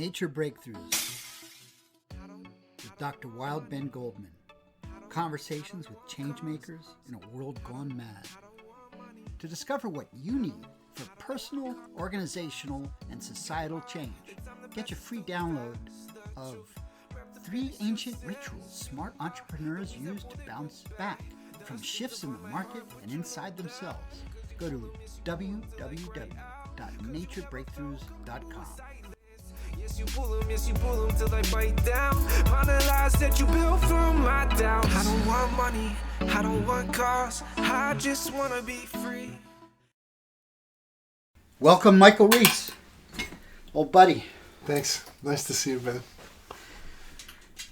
Nature Breakthroughs with Dr. Wild Ben Goldman. Conversations with changemakers in a world gone mad. To discover what you need for personal, organizational, and societal change, get your free download of 3 ancient rituals smart entrepreneurs use to bounce back from shifts in the market and inside themselves. Go to www.naturebreakthroughs.com. Yes, you pull them till they bite down. On the lies that you built from my doubts. I don't want money, I don't want cars, I just want to be free. Welcome, Michael Rees. Old buddy. Thanks. Nice to see you, Ben.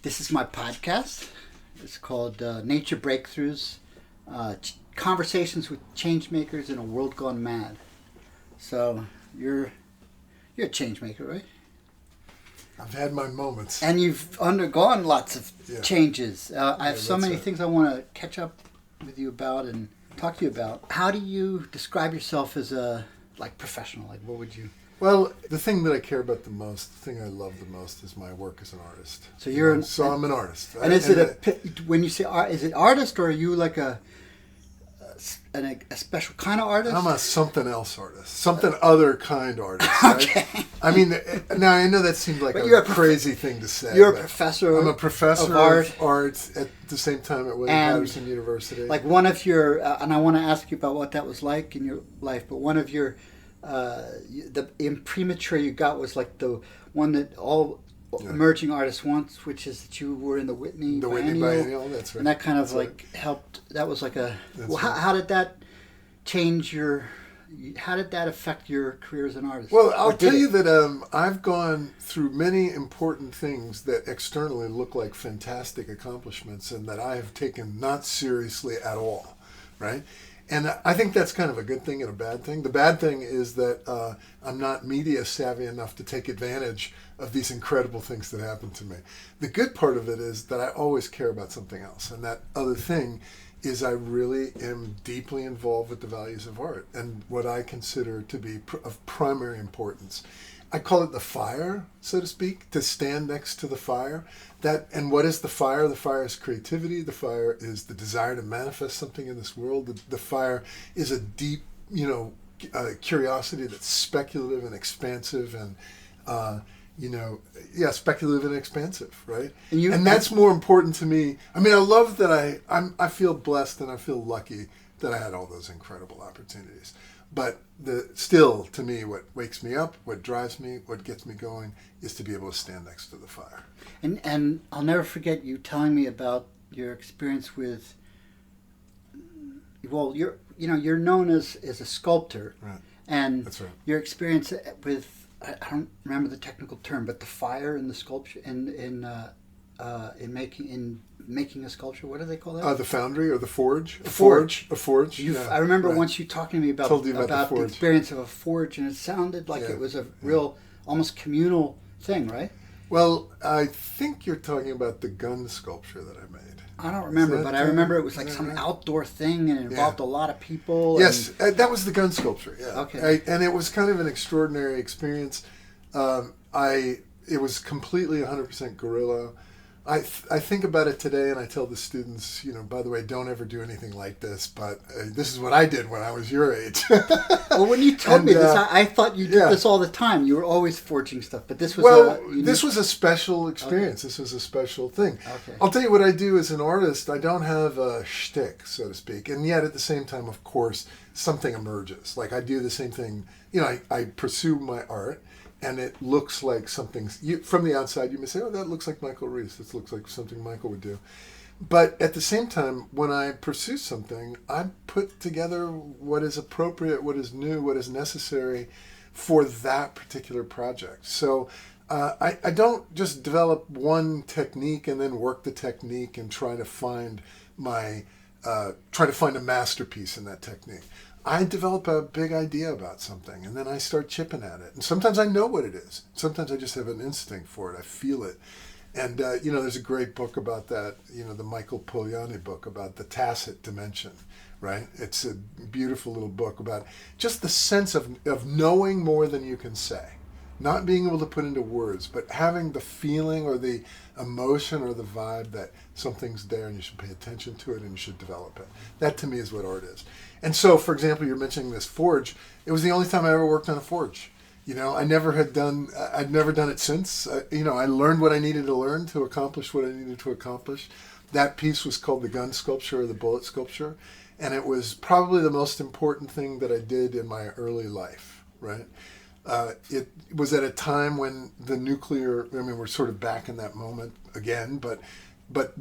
This is my podcast. It's called Nature Breakthroughs, Conversations with Changemakers in a World Gone Mad. So you're a changemaker, right? I've had my moments. And you've undergone lots of changes. I have so many things I want to catch up with you about and talk to you about. How do you describe yourself as a professional? What would you? Well, the thing that I care about the most, the thing I love the most, is my work as an artist. So I'm an artist. And when you say art, is it artist, or are you like a special kind of artist? I'm a something else artist, something other kind artist. Okay. Right? I mean, now I know that seems like a crazy thing to say. You're a professor. I'm a professor of art at the same time at William Patterson University. Like one of your, and I want to ask you about what that was like in your life. But one of your, the imprimatur you got was like the one that all emerging artists want, which is that you were in the Whitney Biennial. That's right. And that kind of helped. That was like a. How did that change how did that affect your career as an artist? Well, I'll tell you that I've gone through many important things that externally look like fantastic accomplishments and that I have taken not seriously at all, right? And I think that's kind of a good thing and a bad thing. The bad thing is that I'm not media savvy enough to take advantage of these incredible things that happen to me. The good part of it is that I always care about something else. And that other thing is I really am deeply involved with the values of art and what I consider to be of primary importance. I call it the fire, so to speak, to stand next to the fire. And what is the fire? The fire is creativity. The fire is the desire to manifest something in this world. The fire is a deep, curiosity that's speculative and expansive and, speculative and expansive, right? And that's more important to me. I mean, I love that I feel blessed and I feel lucky that I had all those incredible opportunities. But still, to me, what wakes me up, what drives me, what gets me going, is to be able to stand next to the fire. And I'll never forget you telling me about your experience with. Well, you're known as a sculptor, right? And that's right. Your experience with I don't remember the technical term, but the fire in the sculpture in making a sculpture. What do they call that? The foundry or the forge? A forge. A forge. I remember once you talking to me about the experience of a forge, and it sounded like it was a real, almost communal thing, right? Well, I think you're talking about the gun sculpture that I made. I don't remember, but I remember it was like some outdoor thing, and it involved a lot of people. Yes, that was the gun sculpture, yeah. Okay. And it was kind of an extraordinary experience. It was completely 100% guerrilla. I think about it today, and I tell the students, by the way, don't ever do anything like this, but this is what I did when I was your age. Well, when you told me this, I thought you did this all the time. You were always forging stuff, but this was this was a special experience. Okay. This was a special thing. Okay. I'll tell you what I do as an artist. I don't have a shtick, so to speak, and yet at the same time, of course, something emerges. Like I do the same thing. I pursue my art. And it looks like something, from the outside you may say, oh, that looks like Michael Rees. This looks like something Michael would do. But at the same time, when I pursue something, I put together what is appropriate, what is new, what is necessary for that particular project. So I don't just develop one technique and then work the technique and try to find a masterpiece in that technique. I develop a big idea about something, and then I start chipping at it. And sometimes I know what it is. Sometimes I just have an instinct for it. I feel it. And, there's a great book about that, the Michael Pogliani book about the Tacit Dimension, right? It's a beautiful little book about just the sense of knowing more than you can say, not being able to put into words, but having the feeling or the emotion or the vibe that something's there and you should pay attention to it and you should develop it. That to me is what art is. And so, for example, you're mentioning this forge. It was the only time I ever worked on a forge. I'd never done it since. I learned what I needed to learn to accomplish what I needed to accomplish. That piece was called the gun sculpture or the bullet sculpture. And it was probably the most important thing that I did in my early life, right? It was at a time when the nuclear, we're sort of back in that moment again, but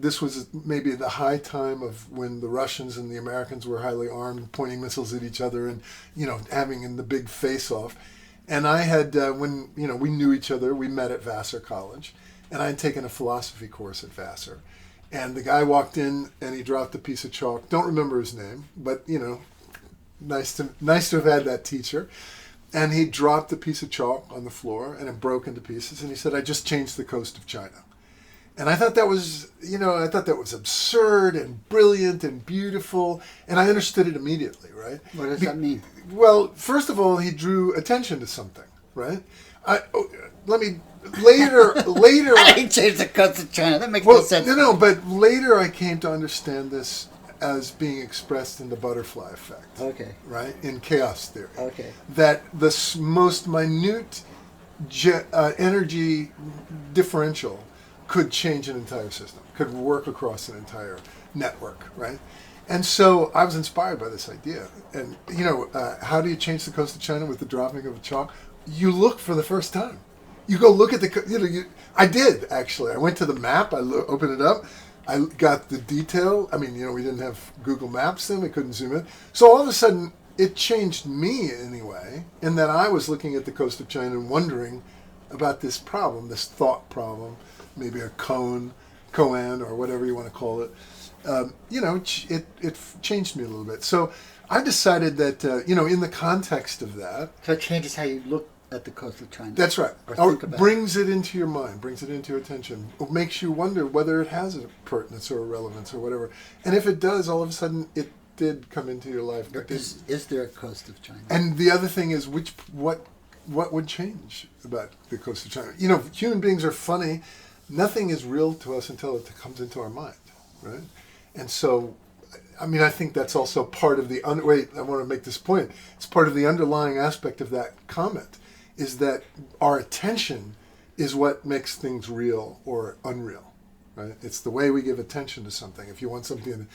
this was maybe the high time of when the Russians and the Americans were highly armed, pointing missiles at each other and, having in the big face-off. And I had, when we knew each other, we met at Vassar College, and I had taken a philosophy course at Vassar. And the guy walked in and he dropped a piece of chalk. Don't remember his name, but, nice to have had that teacher. And he dropped a piece of chalk on the floor and it broke into pieces. And he said, "I just changed the coast of China." And I thought that was, absurd and brilliant and beautiful. And I understood it immediately, right? What does that mean? Well, first of all, he drew attention to something, right? Later. I didn't change the coast of China. That makes no sense. No, but later I came to understand this as being expressed in the butterfly effect. Okay. Right? In chaos theory. Okay. That the most minute energy differential could change an entire system, could work across an entire network, right? And so I was inspired by this idea. And, how do you change the coast of China with the dropping of a chalk? You look for the first time. You go look at I did, actually. I went to the map, I opened it up, I got the detail. We didn't have Google Maps then, we couldn't zoom in. So all of a sudden, it changed me anyway, in that I was looking at the coast of China and wondering about this problem, this thought problem, maybe a koan, or whatever you want to call it. It changed me a little bit. So I decided that, in the context of that. So it changes how you look at the coast of China. That's right. Or think about brings it into your mind, brings it into your attention. It makes you wonder whether it has a pertinence or a relevance or whatever. And if it does, all of a sudden it did come into your life. Is there a coast of China? And the other thing is, what would change about the coast of China? Human beings are funny. Nothing is real to us until it comes into our mind, right? And so, I think that's also part of the... Wait, I want to make this point. It's part of the underlying aspect of that comment, is that our attention is what makes things real or unreal, right? It's the way we give attention to something. If you want something...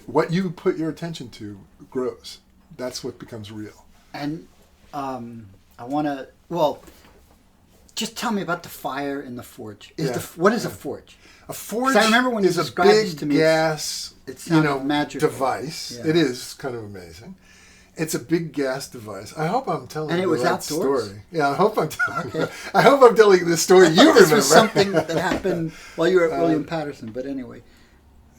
what you put your attention to grows. That's what becomes real. And I want to... Well, just tell me about the fire in the forge. What is a forge? A forge I remember when is you a described big this to me, gas magical. device. Yeah. It is kind of amazing. It's a big gas device. I hope I'm telling and you it was the right outdoors? story. Yeah, I hope I'm telling the story you remember. This was something that happened while you were at William Patterson, but anyway.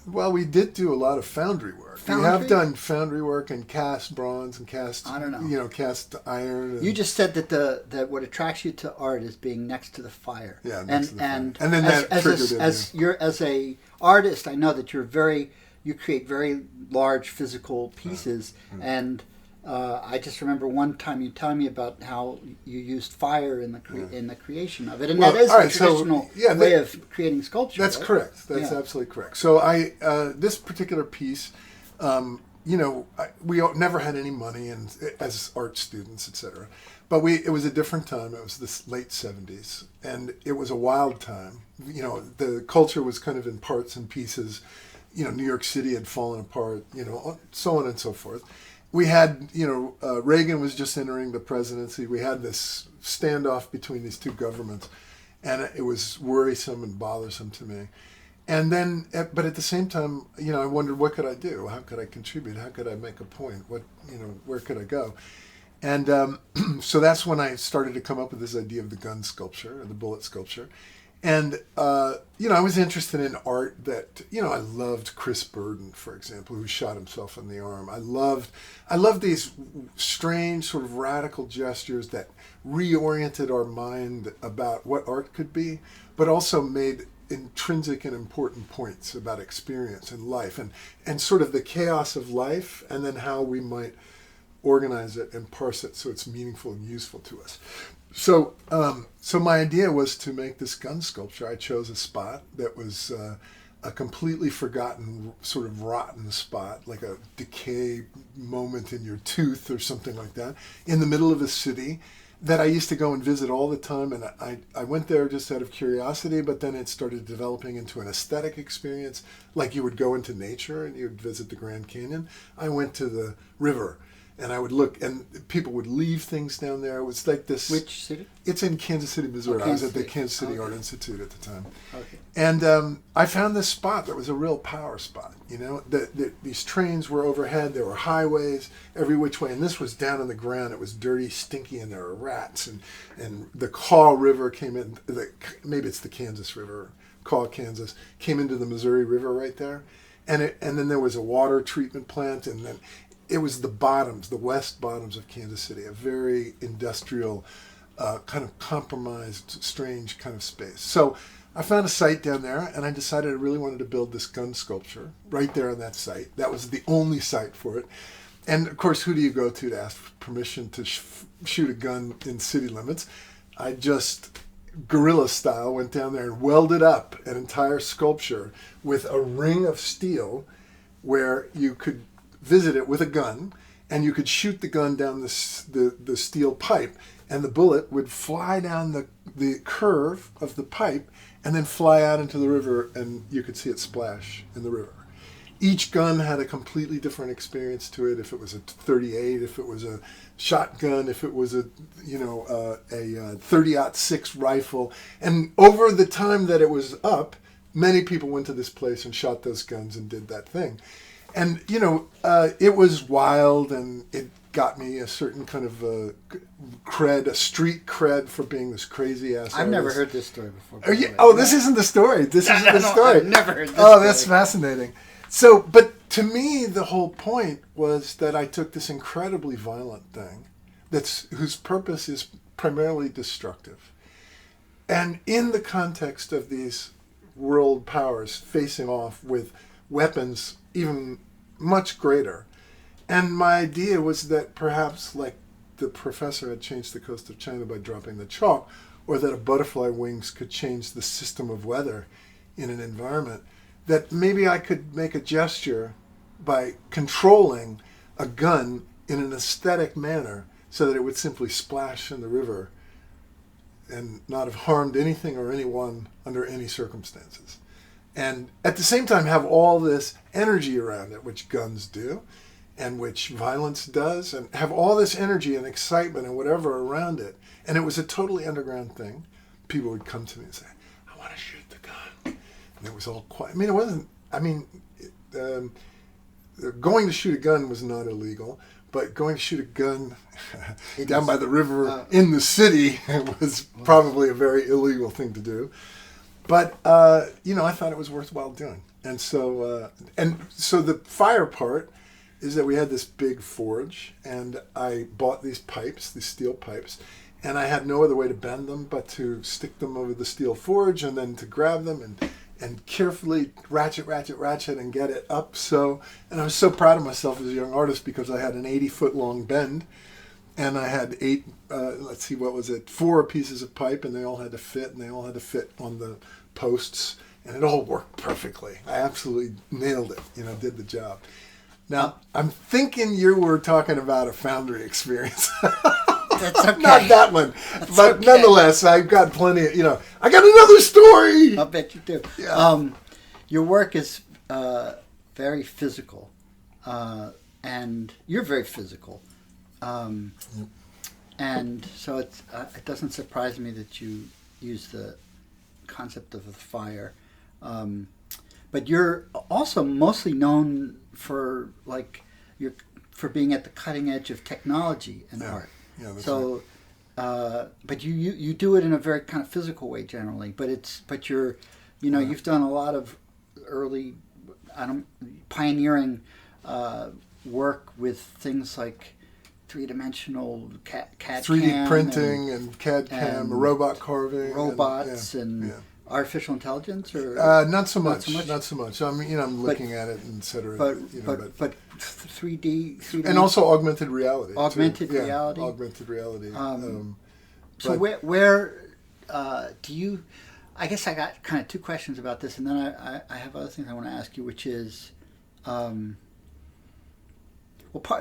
Well, we did do a lot of foundry work. We have done foundry work and cast bronze and cast, cast iron. You just said that what attracts you to art is being next to the fire. Yeah, and then as a artist, I know that you create very large physical pieces, and I just remember one time you telling me about how you used fire in the creation of it, and that is a traditional way of creating sculpture. That's right? correct. That's absolutely correct. So this particular piece, we never had any money, and as art students, etc. But it was a different time. It was the late 70s, and it was a wild time. The culture was kind of in parts and pieces. New York City had fallen apart. So on and so forth. We had, Reagan was just entering the presidency. We had this standoff between these two governments, and it was worrisome and bothersome to me. And then, but at the same time, I wondered, what could I do? How could I contribute? How could I make a point? Where could I go? And so that's when I started to come up with this idea of the gun sculpture, or the bullet sculpture. And, I was interested in art that, I loved Chris Burden, for example, who shot himself in the arm. I loved these strange sort of radical gestures that reoriented our mind about what art could be, but also made intrinsic and important points about experience and life and sort of the chaos of life, and then how we might organize it and parse it so it's meaningful and useful to us. So my idea was to make this gun sculpture. I chose a spot that was a completely forgotten, sort of rotten spot, like a decay moment in your tooth or something like that, in the middle of a city that I used to go and visit all the time. And I went there just out of curiosity, but then it started developing into an aesthetic experience, like you would go into nature and you would visit the Grand Canyon. I went to the river. And I would look, and people would leave things down there. It was like this. Which city? It's in Kansas City, Missouri. I was at the Kansas City Okay. Art Institute at the time. Okay. And I found this spot that was a real power spot. You know, these trains were overhead. There were highways every which way. And this was down on the ground. It was dirty, stinky, and there were rats. And the Kaw River came in. Maybe it's the Kansas River, Kaw, Kansas, came into the Missouri River right there. And then there was a water treatment plant. And then it was the bottoms, the west bottoms of Kansas City, a very industrial, kind of compromised, strange kind of space. So I found a site down there, and I decided I really wanted to build this gun sculpture right there on that site. That was the only site for it. And of course, who do you go to ask for permission to shoot a gun in city limits? I just, guerrilla style, went down there and welded up an entire sculpture with a ring of steel where you could visit it with a gun, and you could shoot the gun down the steel pipe, and the bullet would fly down the curve of the pipe and then fly out into the river, and you could see it splash in the river. Each gun had a completely different experience to it. If it was a .38, if it was a shotgun, if it was a 30-06 rifle. And over the time that it was up, many people went to this place and shot those guns and did that thing. And, it was wild, and it got me a certain kind of cred, a street cred for being this crazy ass. I've never heard this story before. This isn't the story. This isn't the No, story. I've never heard this Oh, story. that's fascinating. So, but to me, the whole point was that I took this incredibly violent thing whose purpose is primarily destructive. And in the context of these world powers facing off with weapons even much greater. And my idea was that perhaps, like the professor had changed the coast of China by dropping the chalk, or that a butterfly wings could change the system of weather in an environment, that maybe I could make a gesture by controlling a gun in an aesthetic manner so that it would simply splash in the river and not have harmed anything or anyone under any circumstances. And at the same time have all this energy around it, which guns do, and which violence does, and have all this energy and excitement and whatever around it. And it was a totally underground thing. People would come to me and say, I want to shoot the gun. And it was all quiet. Going to shoot a gun was not illegal, but going to shoot a gun down by the river in the city was probably a very illegal thing to do. But, I thought it was worthwhile doing. And so the fire part is that we had this big forge, and I bought these pipes, these steel pipes, and I had no other way to bend them but to stick them over the steel forge and then to grab them and carefully ratchet and get it up. And I was so proud of myself as a young artist because I had an 80-foot long bend, and I had 4 pieces of pipe, and they all had to fit, on the posts, and it all worked perfectly. I absolutely nailed it, did the job. Now, I'm thinking you were talking about a foundry experience. That's okay. Not that one. That's but okay. Nonetheless, I've got plenty of, I got another story! I'll bet you do. Yeah. Your work is very physical, and you're very physical. And so it doesn't surprise me that you use the concept of the fire. But you're also mostly known for for being at the cutting edge of technology and art. Yeah, that's so, right. But you do it in a very kind of physical way generally. But you're, you've done a lot of early, pioneering work with things like three-dimensional CAD 3D printing and CAD CAM, robot carving, robots and artificial intelligence, or not so much. I'm looking at it, etc. But 3D and also augmented reality. Augmented too. reality. Augmented reality. So where do you? I guess I got kind of two questions about this, and then I have other things I want to ask you, which is,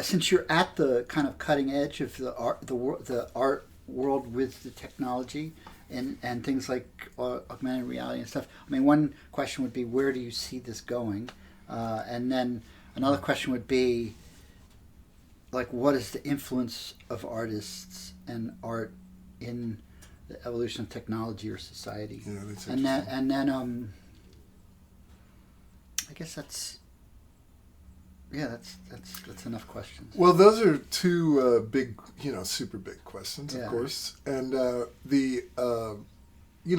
since you're at the kind of cutting edge of the art world with the technology and things like augmented reality and stuff. I mean, one question would be, where do you see this going? And then another question would be, like, what is the influence of artists and art in the evolution of technology or society? Yeah, that's and then I guess that's enough questions. Well, those are two big, super big questions, Yeah. of course. And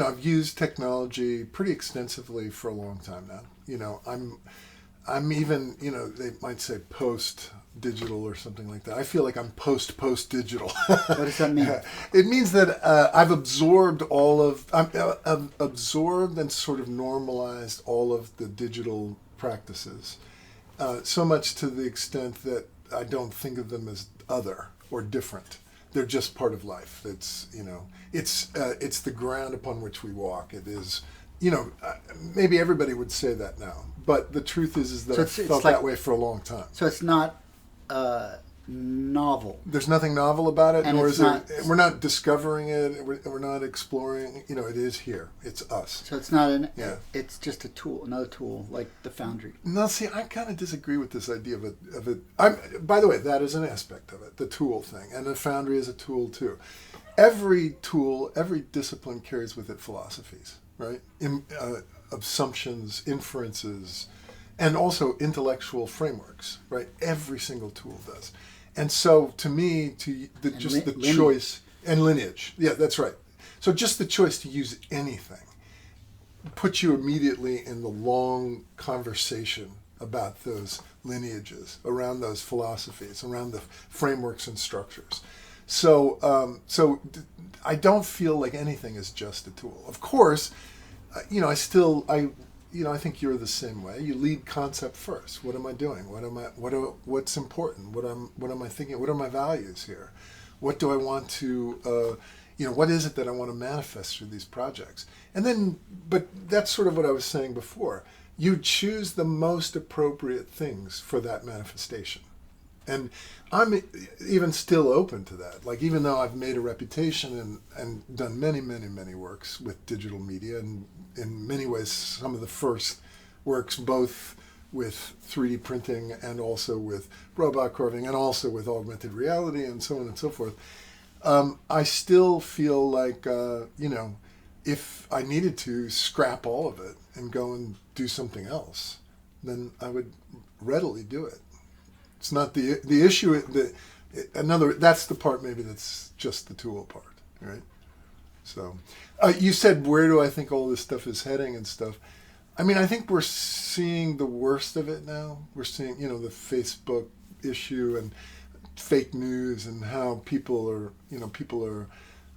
I've used technology pretty extensively for a long time now. I'm even, they might say post-digital or something like that. I feel like I'm post-digital. What does that mean? It means that I've absorbed I've absorbed and sort of normalized all of the digital practices. So much to the extent that I don't think of them as other or different. They're just part of life. It's it's the ground upon which we walk. It is, maybe everybody would say that now, but the truth is that I've felt that way for a long time. So it's not novel. There's nothing novel about it, And nor it's is not- it. We're not discovering it. We're not exploring. It is here. It's us. So it's not Yeah. It's just a tool, another tool, like the Foundry. No, see, I kind of disagree with this idea of it. By the way, that is an aspect of it, the tool thing, and the Foundry is a tool too. Every tool, every discipline carries with it philosophies, right? Assumptions, inferences, and also intellectual frameworks, right? Every single tool does. And so, to me, the lineage. choice and lineage, yeah, that's right. So just the choice to use anything puts you immediately in the long conversation about those lineages, around those philosophies, around the frameworks and structures. So I don't feel like anything is just a tool. Of course, I think you're the same way. You lead concept first. What am I doing? What's important? What am I thinking? What are my values here? What do I want to, what is it that I want to manifest through these projects? And then, but that's sort of what I was saying before. You choose the most appropriate things for that manifestation. And I'm even still open to that. Like, even though I've made a reputation and done many, many, many works with digital media, and in many ways some of the first works, both with 3D printing and also with robot carving and also with augmented reality and so on and so forth, I still feel like, if I needed to scrap all of it and go and do something else, then I would readily do it. It's not the issue. That's the part maybe that's just the tool part, right? So, you said, where do I think all this stuff is heading and stuff? I mean, I think we're seeing the worst of it now. We're seeing, the Facebook issue and fake news and how people are,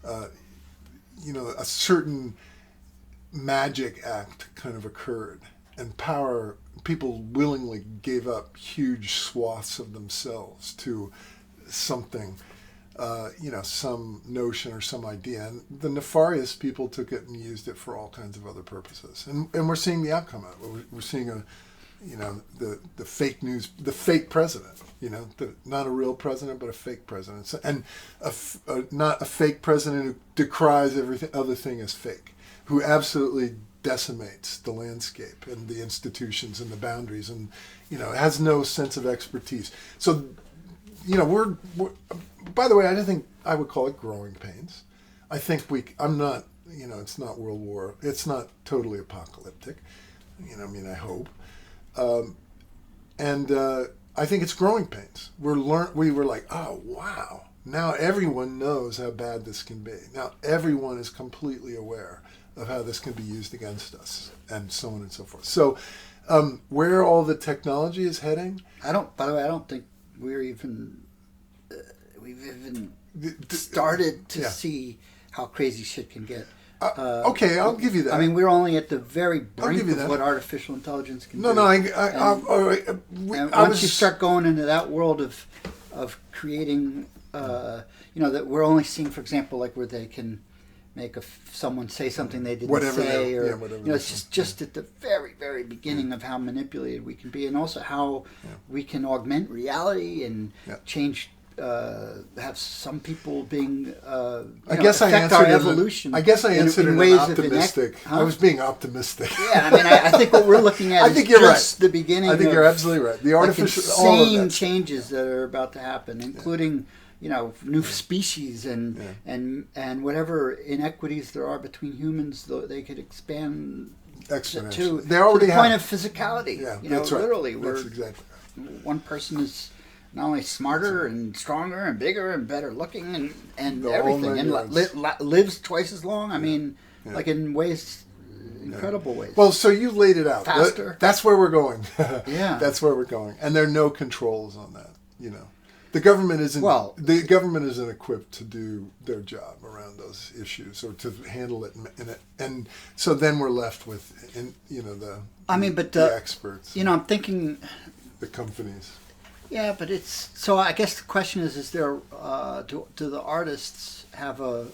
a certain magic act kind of occurred, and people willingly gave up huge swaths of themselves to something, some notion or some idea. And the nefarious people took it and used it for all kinds of other purposes. And we're seeing the outcome of it. We're seeing the fake news, the fake president, not a real president, but a fake president. And not a fake president who decries everything other thing as fake, who absolutely decimates the landscape and the institutions and the boundaries, and has no sense of expertise. So we're by the way, I don't think I would call it growing pains. I think I'm not, it's not World War, it's not totally apocalyptic, I hope, and I think it's growing pains. We were like, oh wow, now everyone knows how bad this can be. Now everyone is completely aware of how this can be used against us, and so on and so forth. So, where all the technology is heading? By the way, I don't think we've even started to see how crazy shit can get. Okay, I'll give you that. I mean, we're only at the very brink of that. what artificial intelligence can do. No, once you start going into that world of creating that we're only seeing, for example, like where they can make someone say something they didn't say, or it's just at the very, very beginning of how manipulated we can be, and also how we can augment reality and change. Have some people being affect our evolution. I guess I answered in ways optimistic. I was being optimistic. Yeah, I mean, I think what we're looking at is just the beginning. I think you're absolutely right. The artificial, insane changes that are about to happen, including new species and whatever inequities there are between humans, they could expand to they already to the have. Point of physicality. Yeah, that's literally, right. That's exactly right. One person is not only smarter and stronger and bigger and better looking and everything, and lives twice as long. I mean, like in ways, incredible ways. Well, so you laid it out. Faster. That's where we're going. Yeah, that's where we're going, and there are no controls on that. The government isn't. Well, the government isn't equipped to do their job around those issues or to handle it and so then we're left with the experts. I'm thinking the companies. Yeah, but it's so. I guess the question is there do the artists have an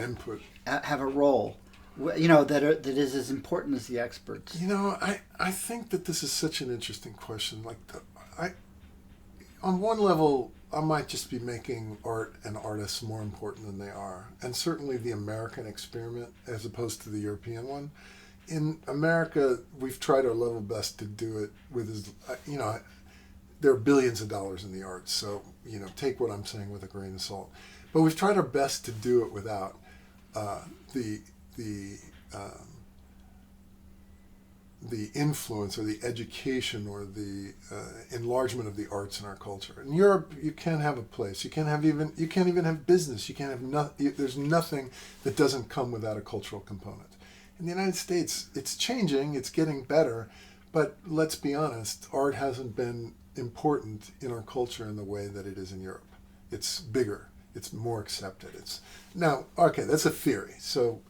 input, have a role, that is as important as the experts? I think that this is such an interesting question. On one level, I might just be making art and artists more important than they are, and certainly the American experiment as opposed to the European one. In America, we've tried our level best to do it with there are billions of dollars in the arts, so take what I'm saying with a grain of salt. But we've tried our best to do it without the influence or the education or the enlargement of the arts in our culture. In Europe, you can't have a place. You can't even have business. You can't have there's nothing that doesn't come without a cultural component. In the United States, it's changing. It's getting better, but let's be honest, art hasn't been important in our culture in the way that it is in Europe. It's bigger. It's more accepted. That's a theory. So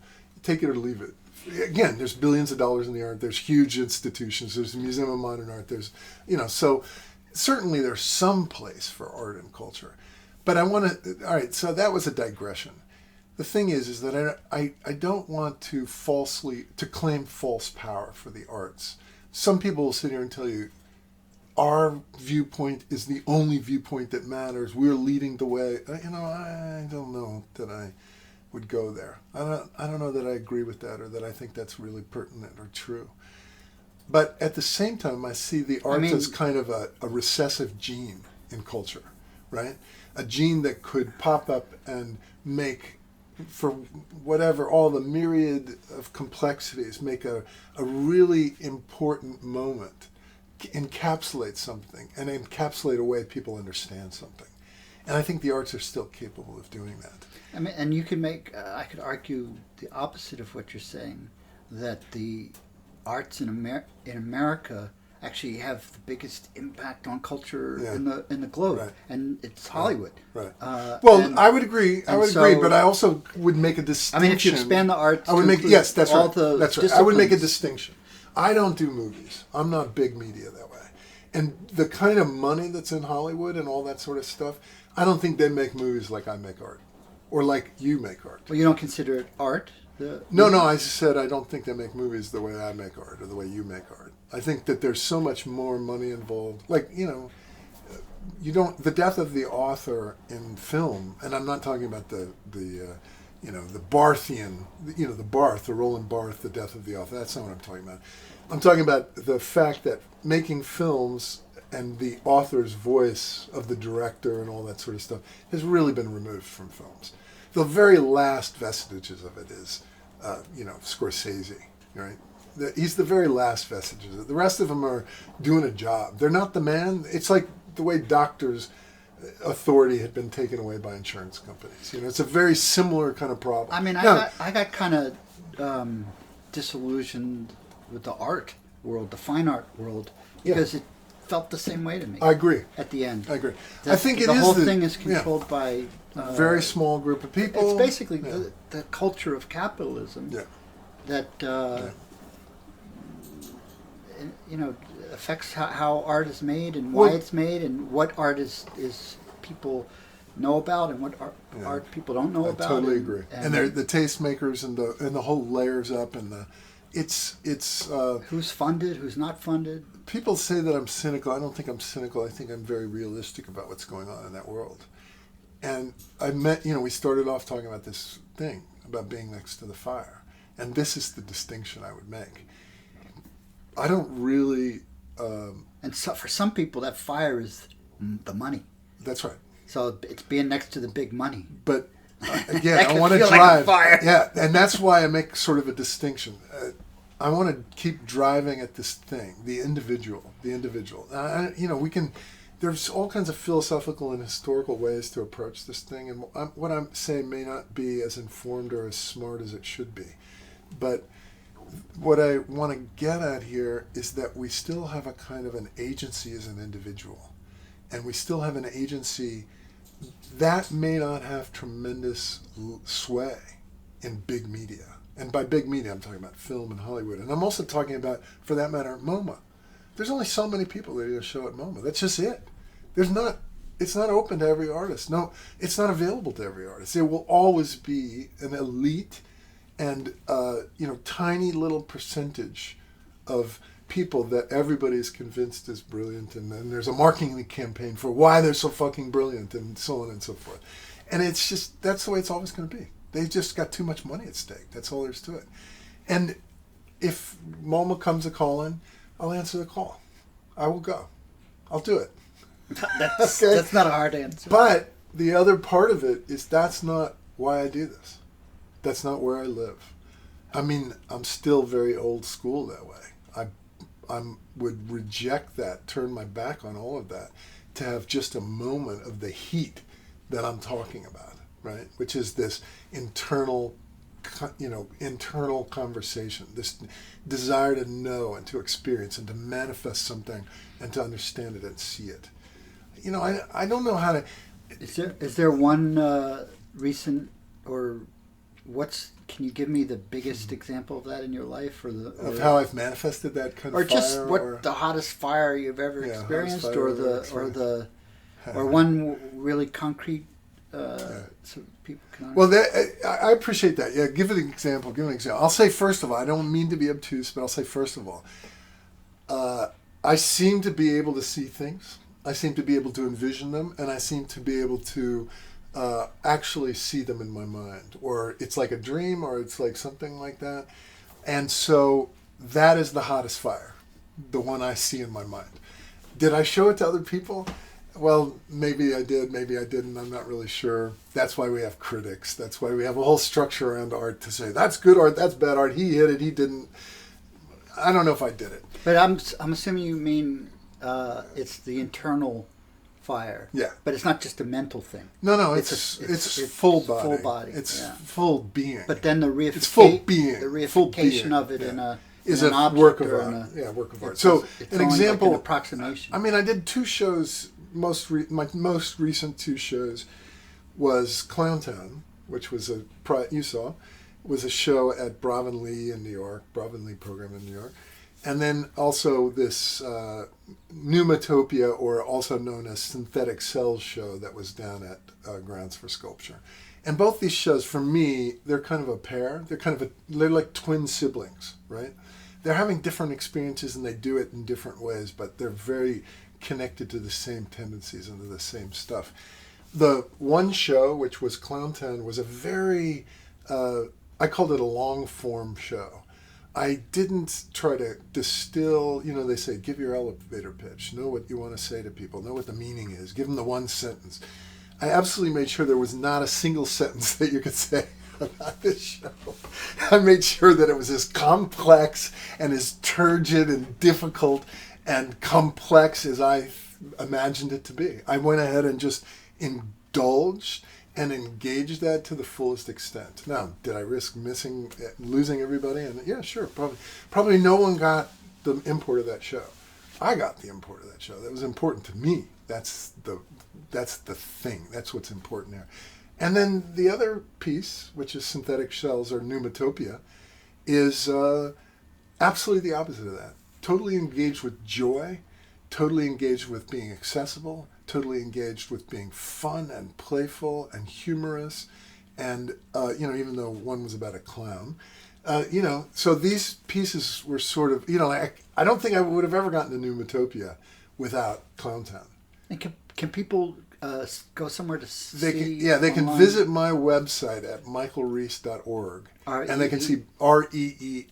take it or leave it. Again, there's billions of dollars in the art. There's huge institutions. There's the Museum of Modern Art. There's, so certainly there's some place for art and culture. But all right, so that was a digression. The thing is that I don't want to claim false power for the arts. Some people will sit here and tell you, our viewpoint is the only viewpoint that matters. We're leading the way. I don't know that I would go there. I don't know that I agree with that or that I think that's really pertinent or true. But at the same time, I see the arts as kind of a recessive gene in culture, right? A gene that could pop up and make, for whatever, all the myriad of complexities, make a really important moment, encapsulate something, and encapsulate a way people understand something. And I think the arts are still capable of doing that. I mean, and you can I could argue the opposite of what you're saying, that the arts in America actually have the biggest impact on culture in the globe, right. And it's Hollywood. Right. I would agree. But I also would make a distinction. I mean, if you expand the arts, I would make that's right. That's right. I would make a disciplines. distinction. I don't do movies. I'm not big media that way. And the kind of money that's in Hollywood and all that sort of stuff, I don't think they make movies like I make art, or like you make art. Well, you don't consider it art? No, I just said I don't think they make movies the way I make art or the way you make art. I think that there's so much more money involved. The death of the author in film, and I'm not talking about the Barthian, the Barth, the Roland Barthes, the death of the author. That's not what I'm talking about. I'm talking about the fact that making films and the author's voice of the director and all that sort of stuff has really been removed from films. The very last vestiges of it is, Scorsese, right? He's the very last vestiges. The rest of them are doing a job. They're not the man. It's like the way doctors' authority had been taken away by insurance companies. It's a very similar kind of problem. I mean, I got kind of disillusioned with the art world, the fine art world, because it felt the same way to me. I agree. At the end. I agree. I think the whole thing is controlled by a very small group of people. It's basically the culture of capitalism that affects how art is made and why it's made and what art is people know about and what art people don't know about. I totally agree. And they're the tastemakers and the whole layers up and it's who's funded, who's not funded. People say that I'm cynical. I don't think I'm cynical. I think I'm very realistic about what's going on in that world. And we started off talking about this thing about being next to the fire. And this is the distinction I would make. I don't really... and so for some people, that fire is the money. That's right. So it's being next to the big money. But again, I want to drive. Like a fire. Yeah, and that's why I make sort of a distinction. I want to keep driving at this thing, the individual. We can... There's all kinds of philosophical and historical ways to approach this thing, and what I'm saying may not be as informed or as smart as it should be. But what I want to get at here is that we still have a kind of an agency as an individual, and we still have an agency that may not have tremendous sway in big media. And by big media, I'm talking about film and Hollywood. And I'm also talking about, for that matter, MoMA. There's only so many people that are going to show at MoMA. That's just it. It's not open to every artist. No, it's not available to every artist. There will always be an elite and tiny little percentage of people that everybody is convinced is brilliant, and then there's a marketing campaign for why they're so fucking brilliant, and so on and so forth. And it's just, that's the way it's always going to be. They've just got too much money at stake. That's all there is to it. And if MoMA comes a calling, I'll answer the call. I will go. I'll do it. That's not a hard answer. But the other part of it is that's not why I do this. That's not where I live. I mean, I'm still very old school that way. I would reject that, turn my back on all of that, to have just a moment of the heat that I'm talking about, right? Which is this internal conversation, this desire to know and to experience and to manifest something and to understand it and see it. I don't know how to... Is there one recent or can you give me the biggest example of that in your life, of how I've manifested that kind of fire, or just what the hottest fire you've ever experienced, or one really concrete, so people can understand. Well, I appreciate that. Yeah, give an example. I'll say first of all, I don't mean to be obtuse, but I'll say first of all, I seem to be able to see things. I seem to be able to envision them, and I seem to be able to actually see them in my mind, or it's like a dream, or it's like something like that. And so that is the hottest fire, the one I see in my mind. Did I show it to other people? Well, maybe I did, maybe I didn't. I'm not really sure. That's why we have critics. That's why we have a whole structure around art to say, that's good art, that's bad art, he hit it, he didn't. I don't know if I did it. But I'm assuming you mean it's the internal fire. Yeah. But it's not just a mental thing. No, it's full body. Full body. It's full being. But then the it's full being. The reification of it is an a work of art. Work of art. So an example, like an approximation. I mean, I did two shows. My most recent two shows was Clowntown, which was was a show at Bravin Lee in New York, Bravin Lee program in New York. And then also this Pneumatopia, or also known as Synthetic Cells show that was down at Grounds for Sculpture. And both these shows, for me, they're kind of a pair. They're like twin siblings, right? They're having different experiences and they do it in different ways, but they're very connected to the same tendencies and to the same stuff. The one show, which was Clowntown, was a very, I called it a long form show. I didn't try to distill, they say, give your elevator pitch, know what you want to say to people, know what the meaning is, give them the one sentence. I absolutely made sure there was not a single sentence that you could say about this show. I made sure that it was as complex and as turgid and difficult and complex as I imagined it to be. I went ahead and just indulged and engaged that to the fullest extent. Now, did I risk losing everybody? And yeah, sure, probably no one got the import of that show. I got the import of that show. That was important to me. That's the thing. That's what's important there. And then the other piece, which is Synthetic Cells or Pneumatopia, is absolutely the opposite of that. Totally engaged with joy totally engaged with being accessible, totally engaged with being fun and playful and humorous, and even though one was about a clown, so these pieces were sort of, I don't think I would have ever gotten to Pneumatopia without Clowntown. And can people go somewhere to They see? they can visit my website at michaelrees.org, and they can see REES,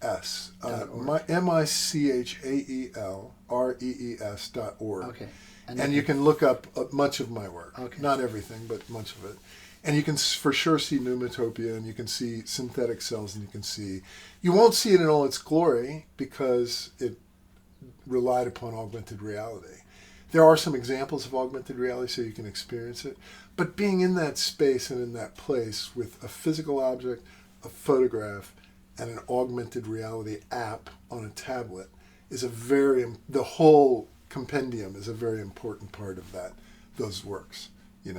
MICHAELREES.org. Okay. And you can look up much of my work. Okay. Not everything, but much of it. And you can for sure see Pneumatopia, and you can see synthetic cells, and you won't see it in all its glory because it relied upon augmented reality. There are some examples of augmented reality so you can experience it, but being in that space and in that place with a physical object, a photograph, and an augmented reality app on a tablet is the whole compendium is a very important part of those works, And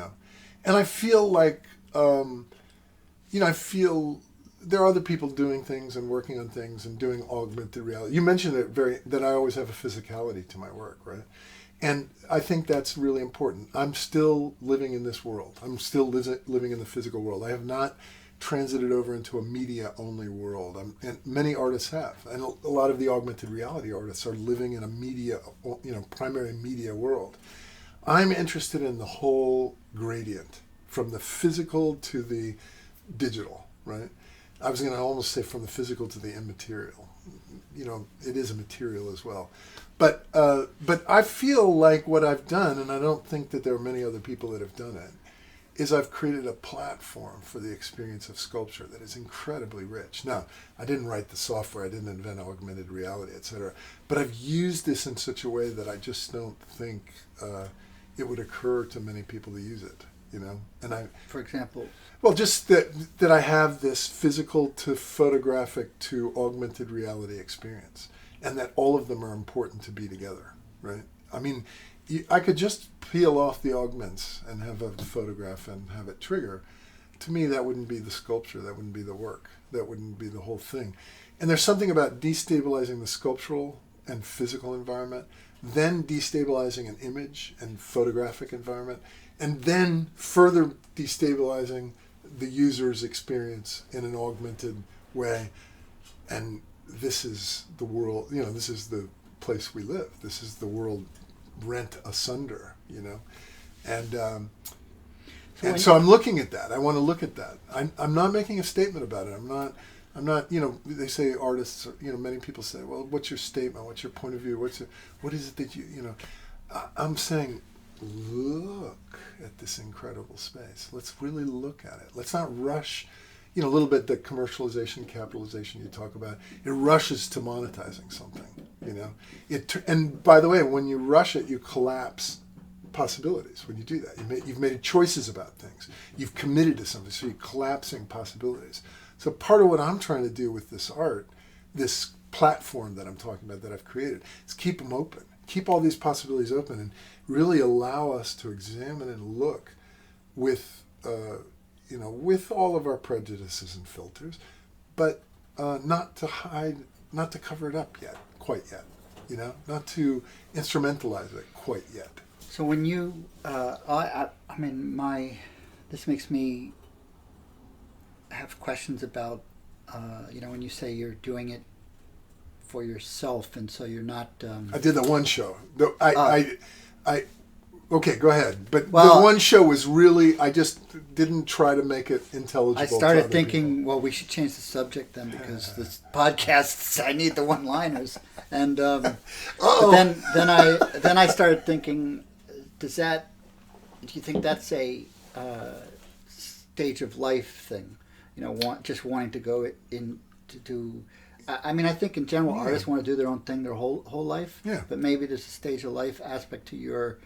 I feel like, I feel there are other people doing things and working on things and doing augmented reality. You mentioned that I always have a physicality to my work, right? And I think that's really important. I'm still living in this world. I'm still living in the physical world. I have not transited over into a media-only world. And many artists have. And a lot of the augmented reality artists are living in a media, primary media world. I'm interested in the whole gradient, from the physical to the digital, right? I was going to almost say from the physical to the immaterial. It is a material as well. But I feel like what I've done, and I don't think that there are many other people that have done it, is I've created a platform for the experience of sculpture that is incredibly rich. Now, I didn't write the software, I didn't invent augmented reality, etc. But I've used this in such a way that I just don't think it would occur to many people to use it, And For example? Well, just that I have this physical to photographic to augmented reality experience, and that all of them are important to be together, right? I mean, I could just peel off the augments and have a photograph and have it trigger. To me, that wouldn't be the sculpture, that wouldn't be the work, that wouldn't be the whole thing. And there's something about destabilizing the sculptural and physical environment, then destabilizing an image and photographic environment, and then further destabilizing the user's experience in an augmented way. And this is the world, this is the place we live. This is the world rent asunder, And so I'm looking at that. I want to look at that. I'm not making a statement about it. I'm not, they say artists, many people say, well, what's your statement? What's your point of view? What is it that I'm saying, look at this incredible space. Let's really look at it. Let's not rush, a little bit the commercialization, capitalization you talk about. It rushes to monetizing something, And by the way, when you rush it, you collapse possibilities. When you do that, you've made choices about things. You've committed to something, so you're collapsing possibilities. So part of what I'm trying to do with this art, this platform that I'm talking about that I've created, is keep them open. Keep all these possibilities open and really allow us to examine and look with, with all of our prejudices and filters, but not to hide, not to cover it up quite yet, not to instrumentalize it quite yet. So when you, this makes me have questions about, when you say you're doing it for yourself, and so you're not. I did the one show. Okay, go ahead. But the one show was really, I just didn't try to make it intelligible. I started thinking, well, we should change the subject then, because this podcast, I need the one-liners, and but then I started thinking, do you think that's a stage of life thing? Just wanting to go in to do. I mean, I think in general, artists want to do their own thing their whole life. Yeah. But maybe there's a stage of life aspect to your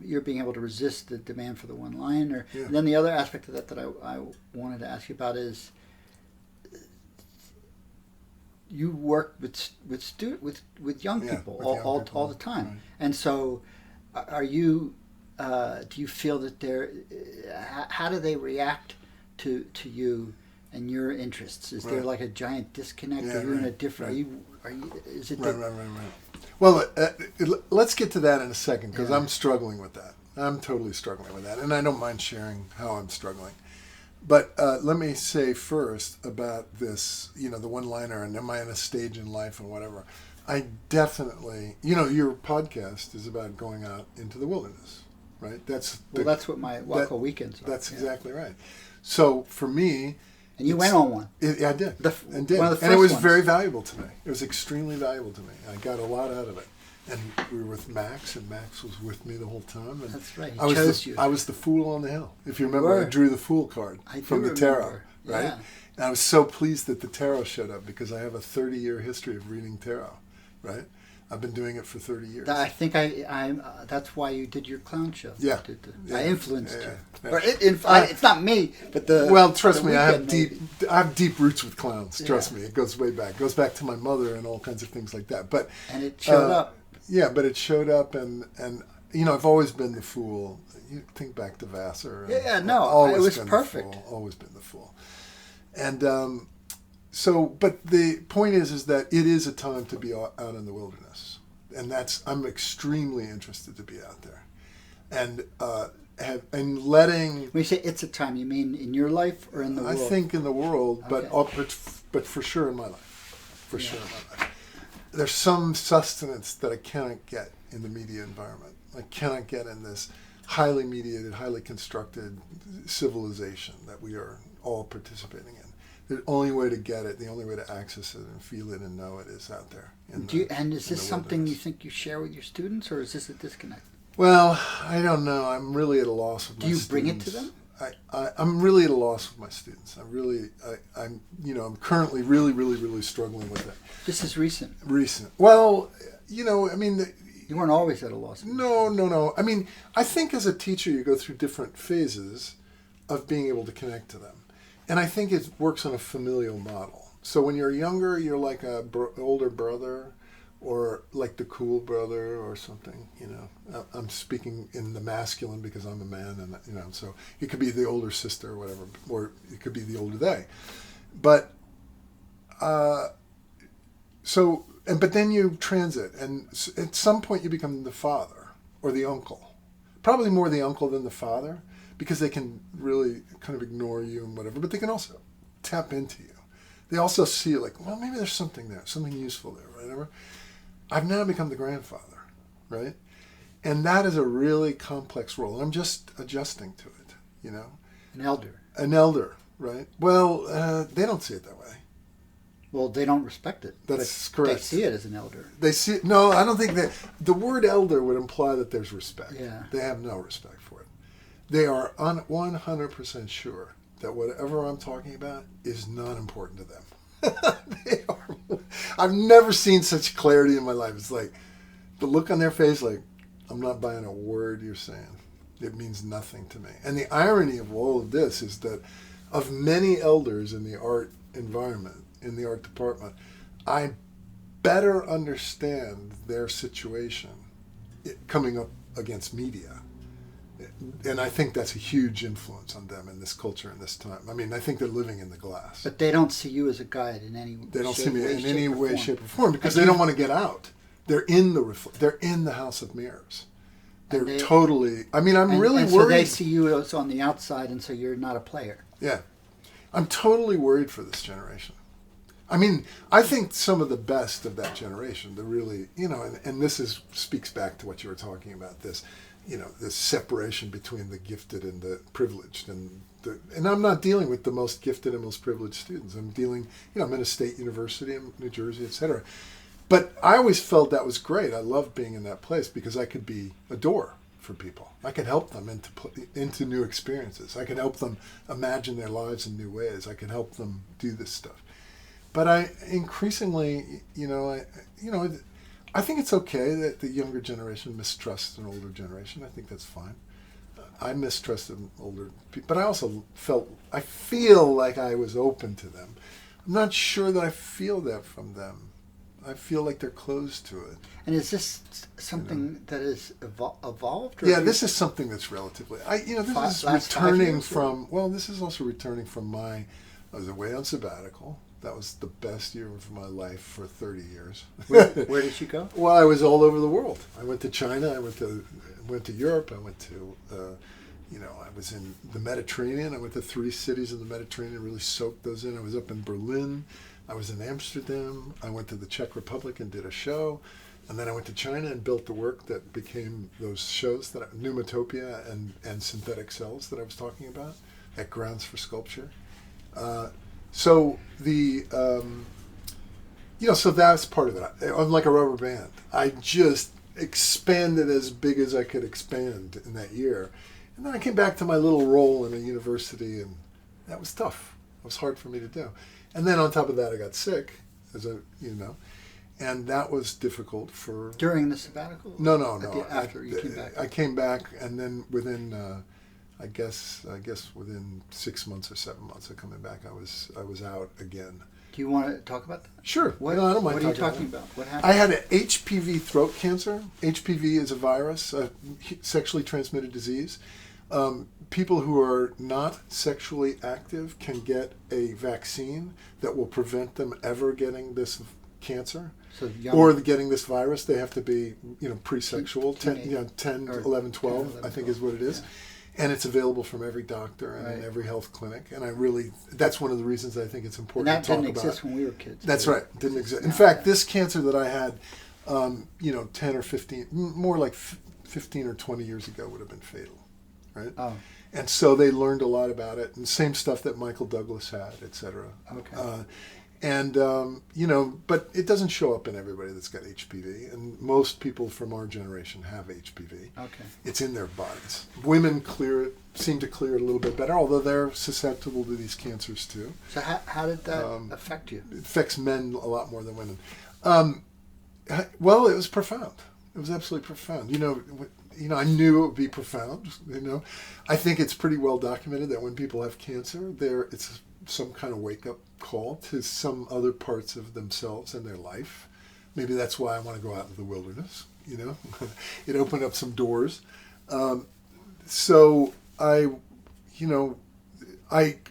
you're being able to resist the demand for the one line. And then the other aspect of that I wanted to ask you about is you work with young people all the time, right. And so are you? Do you feel that how do they react to you and your interests? Is there like a giant disconnect? Yeah, are you in a different? Right. Are you? Is it? Right. Well, let's get to that in a second because Yeah. I'm struggling with that. I'm totally struggling with that, and I don't mind sharing how I'm struggling. But let me say first about this, the one-liner, and am I in a stage in life and whatever. I definitely, your podcast is about going out into the wilderness, right? That's what my Waco weekends are. That's yeah. exactly right. So for me, And you went on one. I did. One of the And it first was ones. very valuable to me. It was extremely valuable to me. I got a lot out of it. And we were with Max, and Max was with me the whole time. And That's right. He I was chose you. I was the fool on the hill. If you remember, were. I drew the fool card I from do the tarot, remember. right? Yeah. And I was so pleased that the tarot showed up because I have a 30-year history of reading tarot, right? I've been doing it for 30 years. I think that's why you did your clown show. Yeah. I influenced you. yeah. Or it's not me, but the Well, trust the me, I weekend have deep roots with clowns. Trust Yeah. me, it goes way back. It goes back to my mother and all kinds of things like that. But And it showed up. Yeah, but it showed up, and I've always been the fool. You think back to Vassar. Yeah, no, always it was been the perfect. fool, always been the fool. And but the point is that it is a time to be out in the wilderness, and I'm extremely interested to be out there, and letting. When you say it's a time, you mean in your life or in the world? I think in the world, Okay. but for sure in my life, for sure in my life. There's some sustenance that I cannot get in the media environment. I cannot get in this highly mediated, highly constructed civilization that we are all participating in. The only way to get it, the only way to access it and feel it and know it is out there. And is this something you think you share with your students, or is this a disconnect? Well, I don't know. I'm really at a loss with my students. Do you bring it to them? I'm really at a loss with my students. I'm currently really, really, really struggling with it. This is recent. Well, I mean, You weren't always at a loss. no. I mean, I think as a teacher, you go through different phases of being able to connect to them. And I think it works on a familial model. So when you're younger, you're like a older brother or like the cool brother or something, I'm speaking in the masculine because I'm a man, and, so it could be the older sister or whatever, or it could be the older they. But, but then you transit, and at some point you become the father or the uncle. Probably more the uncle than the father, because they can really kind of ignore you and whatever, but they can also tap into you. They also see like, well, maybe there's something there, something useful there, whatever. I've now become the grandfather, right? And that is a really complex role. And I'm just adjusting to it, An elder. An elder, right? Well, they don't see it that way. Well, they don't respect it. That's but correct. They see it as an elder. They see no, I don't think that the word elder would imply that there's respect. Yeah. They have no respect for it. They are 100% sure that whatever I'm talking about is not important to them. They are. I've never seen such clarity in my life. It's like the look on their face, like, I'm not buying a word you're saying. It means nothing to me. And the irony of all of this is that of many elders in the art environment, in the art department, I better understand their situation coming up against media. And I think that's a huge influence on them in this culture in this time. I mean, I think they're living in the glass. But they don't see you as a guide in any They don't see me way, in any way, form. shape, or form because they don't want to get out. They're in the house of mirrors. They're totally. I mean, I'm really and worried. So they see you as on the outside, and so you're not a player. Yeah, I'm totally worried for this generation. I mean, I think some of the best of that generation, the really, and this speaks back to what you were talking about. This separation between the gifted and the privileged, and I'm not dealing with the most gifted and most privileged students. I'm dealing, I'm in a state university in New Jersey, etc. But I always felt that was great. I loved being in that place because I could be a door for people. I could help them into new experiences. I could help them imagine their lives in new ways. I could help them do this stuff. But I increasingly, I think it's okay that the younger generation mistrusts an older generation. I think that's fine. I mistrusted older people, but I also I feel like I was open to them. I'm not sure that I feel that from them. I feel like they're closed to it. And is this something that is evolved? Or Yeah, this is something that's relatively. This is returning from. Well, this is also returning from I was away on sabbatical. That was the best year of my life for 30 years. Where did you go? Well, I was all over the world. I went to China. I went to Europe. I went to, I was in the Mediterranean. I went to 3 cities in the Mediterranean, really soaked those in. I was up in Berlin. I was in Amsterdam. I went to the Czech Republic and did a show. And then I went to China and built the work that became those shows, Pneumatopia and Synthetic Cells that I was talking about, at Grounds for Sculpture. So that's part of it. I'm like a rubber band. I just expanded as big as I could expand in that year. And then I came back to my little role in a university, and that was tough. It was hard for me to do. And then on top of that, I got sick, and that was difficult for... During the sabbatical? No. After you came back? I came back, and then within... I guess within 6 months or 7 months of coming back, I was out again. Do you want to talk about that? Sure. What, no, I don't mind. What are you talking about? What happened? I had an HPV throat cancer. HPV is a virus, a sexually transmitted disease. People who are not sexually active can get a vaccine that will prevent them ever getting this cancer. So young, or getting this virus. They have to be, pre-sexual, 10, 11, 12, 11, I think is what it is. Yeah. And it's available from every doctor and in every health clinic. And that's one of the reasons I think it's important to talk about. And that didn't exist when we were kids. That's right. Didn't exist. In fact, this cancer that I had, 10 or 15, more like 15 or 20 years ago would have been fatal, right? Oh. And so they learned a lot about it, and same stuff that Michael Douglas had, et cetera. Okay. But it doesn't show up in everybody that's got HPV, and most people from our generation have HPV. Okay. It's in their bodies. Women seem to clear it a little bit better, although they're susceptible to these cancers too. So how did that affect you? It affects men a lot more than women. Well, it was profound. It was absolutely profound. I knew it would be profound. I think it's pretty well documented that when people have cancer, it's some kind of wake-up call to some other parts of themselves and their life. Maybe that's why I want to go out into the wilderness, It opened up some doors. So I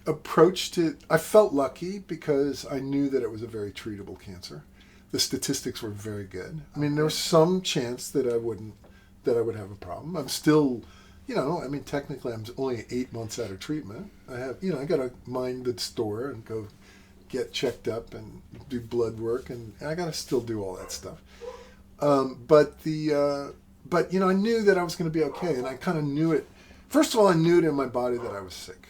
approached it. I felt lucky because I knew that it was a very treatable cancer. The statistics were very good. I mean, there was some chance that I would have a problem. I'm still... technically I'm only 8 months out of treatment. I have, I got to mind the store and go get checked up and do blood work, and I got to still do all that stuff. But I knew that I was going to be okay, and I kind of knew it. First of all, I knew it in my body that I was sick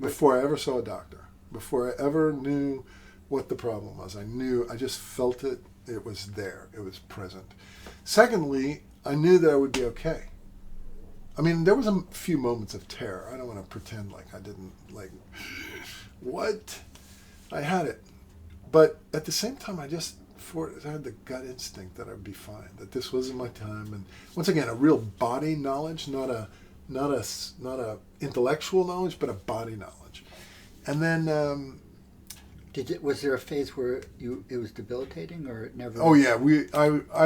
before I ever saw a doctor, before I ever knew what the problem was. I just felt it. It was there. It was present. Secondly, I knew that I would be okay. I mean, there was a few moments of terror. I don't want to pretend like I didn't, what? I had it. But at the same time, I had the gut instinct that I'd be fine, that this wasn't my time. And once again, a real body knowledge, not a intellectual knowledge, but a body knowledge. And then... was there a phase where it was debilitating, or it never? Oh yeah,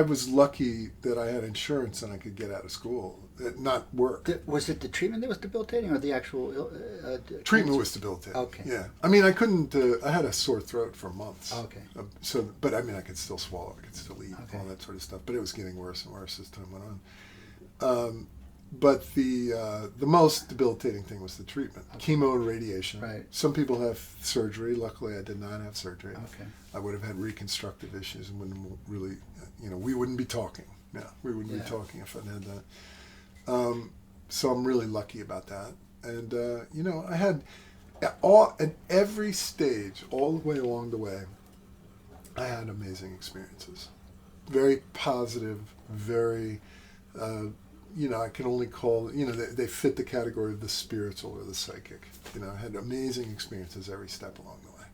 I was lucky that I had insurance and I could get out of school, not work. Was it the treatment that was debilitating, or the actual treatment was debilitating? Okay. Yeah, I mean, I couldn't. I had a sore throat for months. Okay. But I mean, I could still swallow, I could still eat, okay. all that sort of stuff. But it was getting worse and worse as time went on. But the most debilitating thing was the treatment, chemo and radiation. Right. Some people have surgery. Luckily, I did not have surgery. Okay. I would have had reconstructive issues and wouldn't really, we wouldn't be talking. No, we wouldn't be talking if I had that. So I'm really lucky about that. And I had at every stage, all the way along the way, I had amazing experiences, very positive, very. I can only call, they fit the category of the spiritual or the psychic. I had amazing experiences every step along the way.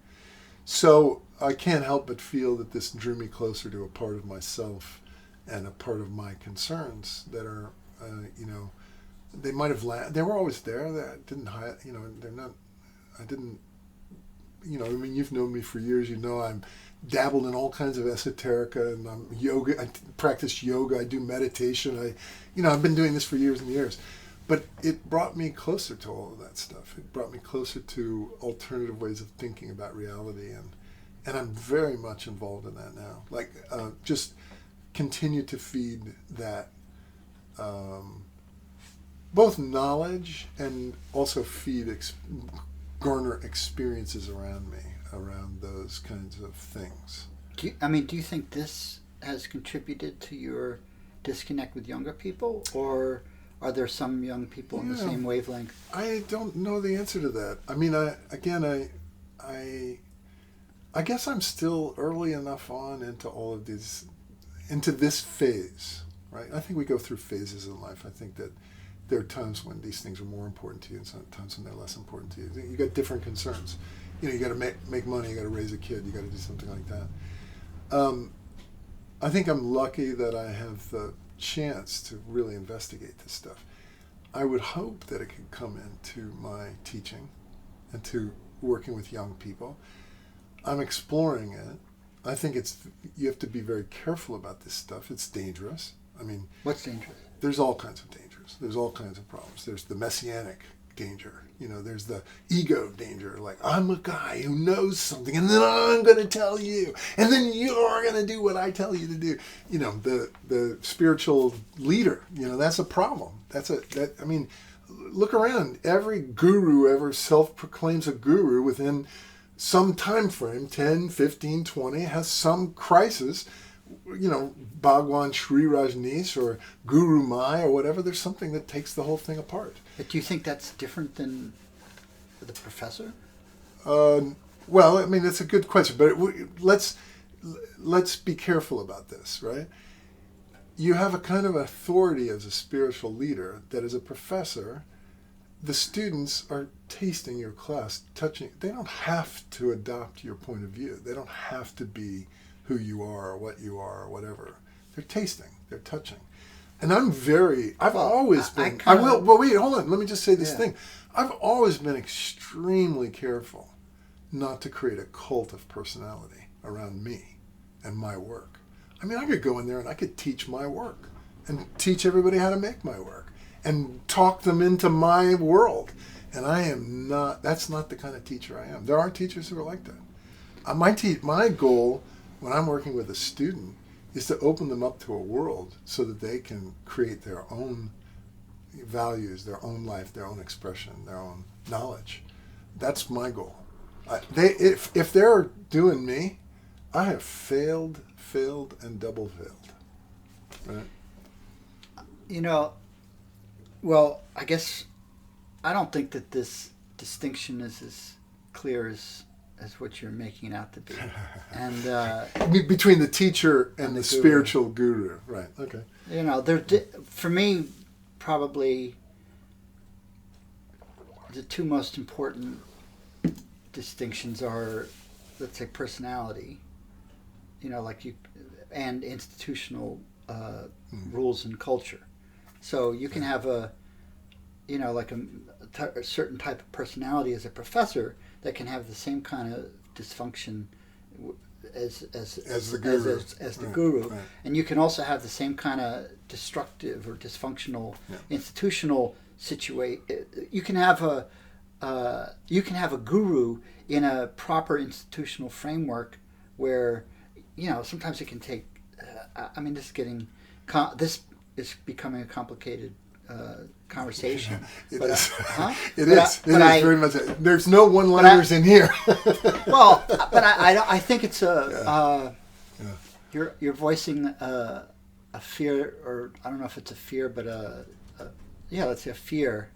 So I can't help but feel that this drew me closer to a part of myself and a part of my concerns that are, they might have, they were always there. They didn't hide, they're not, I didn't, you've known me for years, I'm dabbled in all kinds of esoterica, and I'm yoga. I practice yoga. I do meditation. I've been doing this for years and years, but it brought me closer to all of that stuff. It brought me closer to alternative ways of thinking about reality, And I'm very much involved in that now. Like, just continue to feed that, both knowledge and also garner experiences around me, around those kinds of things. Do you think this has contributed to your disconnect with younger people, or are there some young people on the same wavelength? I don't know the answer to that. I mean, I guess I'm still early enough on into this phase, right? I think we go through phases in life. I think that there are times when these things are more important to you and sometimes when they're less important to you. You got different concerns. You got to make money, you got to raise a kid, you got to do something like that. I think I'm lucky that I have the chance to really investigate this stuff. I would hope that it could come into my teaching and to working with young people. I'm exploring it. I think you have to be very careful about this stuff. It's dangerous. I mean, what's dangerous? There's all kinds of dangers. There's all kinds of problems. There's the messianic danger. There's the ego danger. Like, I'm a guy who knows something, and then I'm going to tell you, and then you're going to do what I tell you to do. The spiritual leader. That's a problem. Look around. Every guru ever self-proclaims a guru within some time frame, 10, 15, 20, has some crisis. Bhagwan Sri Rajneesh or Guru Mai or whatever, there's something that takes the whole thing apart. But do you think that's different than the professor? Well, I mean, that's a good question, but let's be careful about this, right? You have a kind of authority as a spiritual leader that as a professor, the students are tasting your class, touching. They don't have to adopt your point of view. They don't have to be who you are or what you are or whatever. They're tasting, they're touching. And I've always been, wait, hold on, let me just say this thing. I've always been extremely careful not to create a cult of personality around me and my work. I mean, I could go in there and I could teach my work and teach everybody how to make my work and talk them into my world. And that's not the kind of teacher I am. There are teachers who are like that. My goal when I'm working with a student is to open them up to a world so that they can create their own values, their own life, their own expression, their own knowledge. That's my goal. If they're doing me, I have failed, and double failed. Right? Well, I guess I don't think that this distinction is as clear as what you're making it out to be. And between the teacher and the spiritual guru. Right, okay. For me, probably the two most important distinctions are, let's say, personality, and institutional rules and culture. So you can have a certain type of personality as a professor that can have the same kind of dysfunction as the guru, right. And you can also have the same kind of destructive or dysfunctional institutional situation. You can have a guru in a proper institutional framework where sometimes it can take. This is becoming a complicated conversation. It is very much. There's no one-liners in here. Well, but I think it's you're voicing a fear, or I don't know if it's a fear, but let's say a fear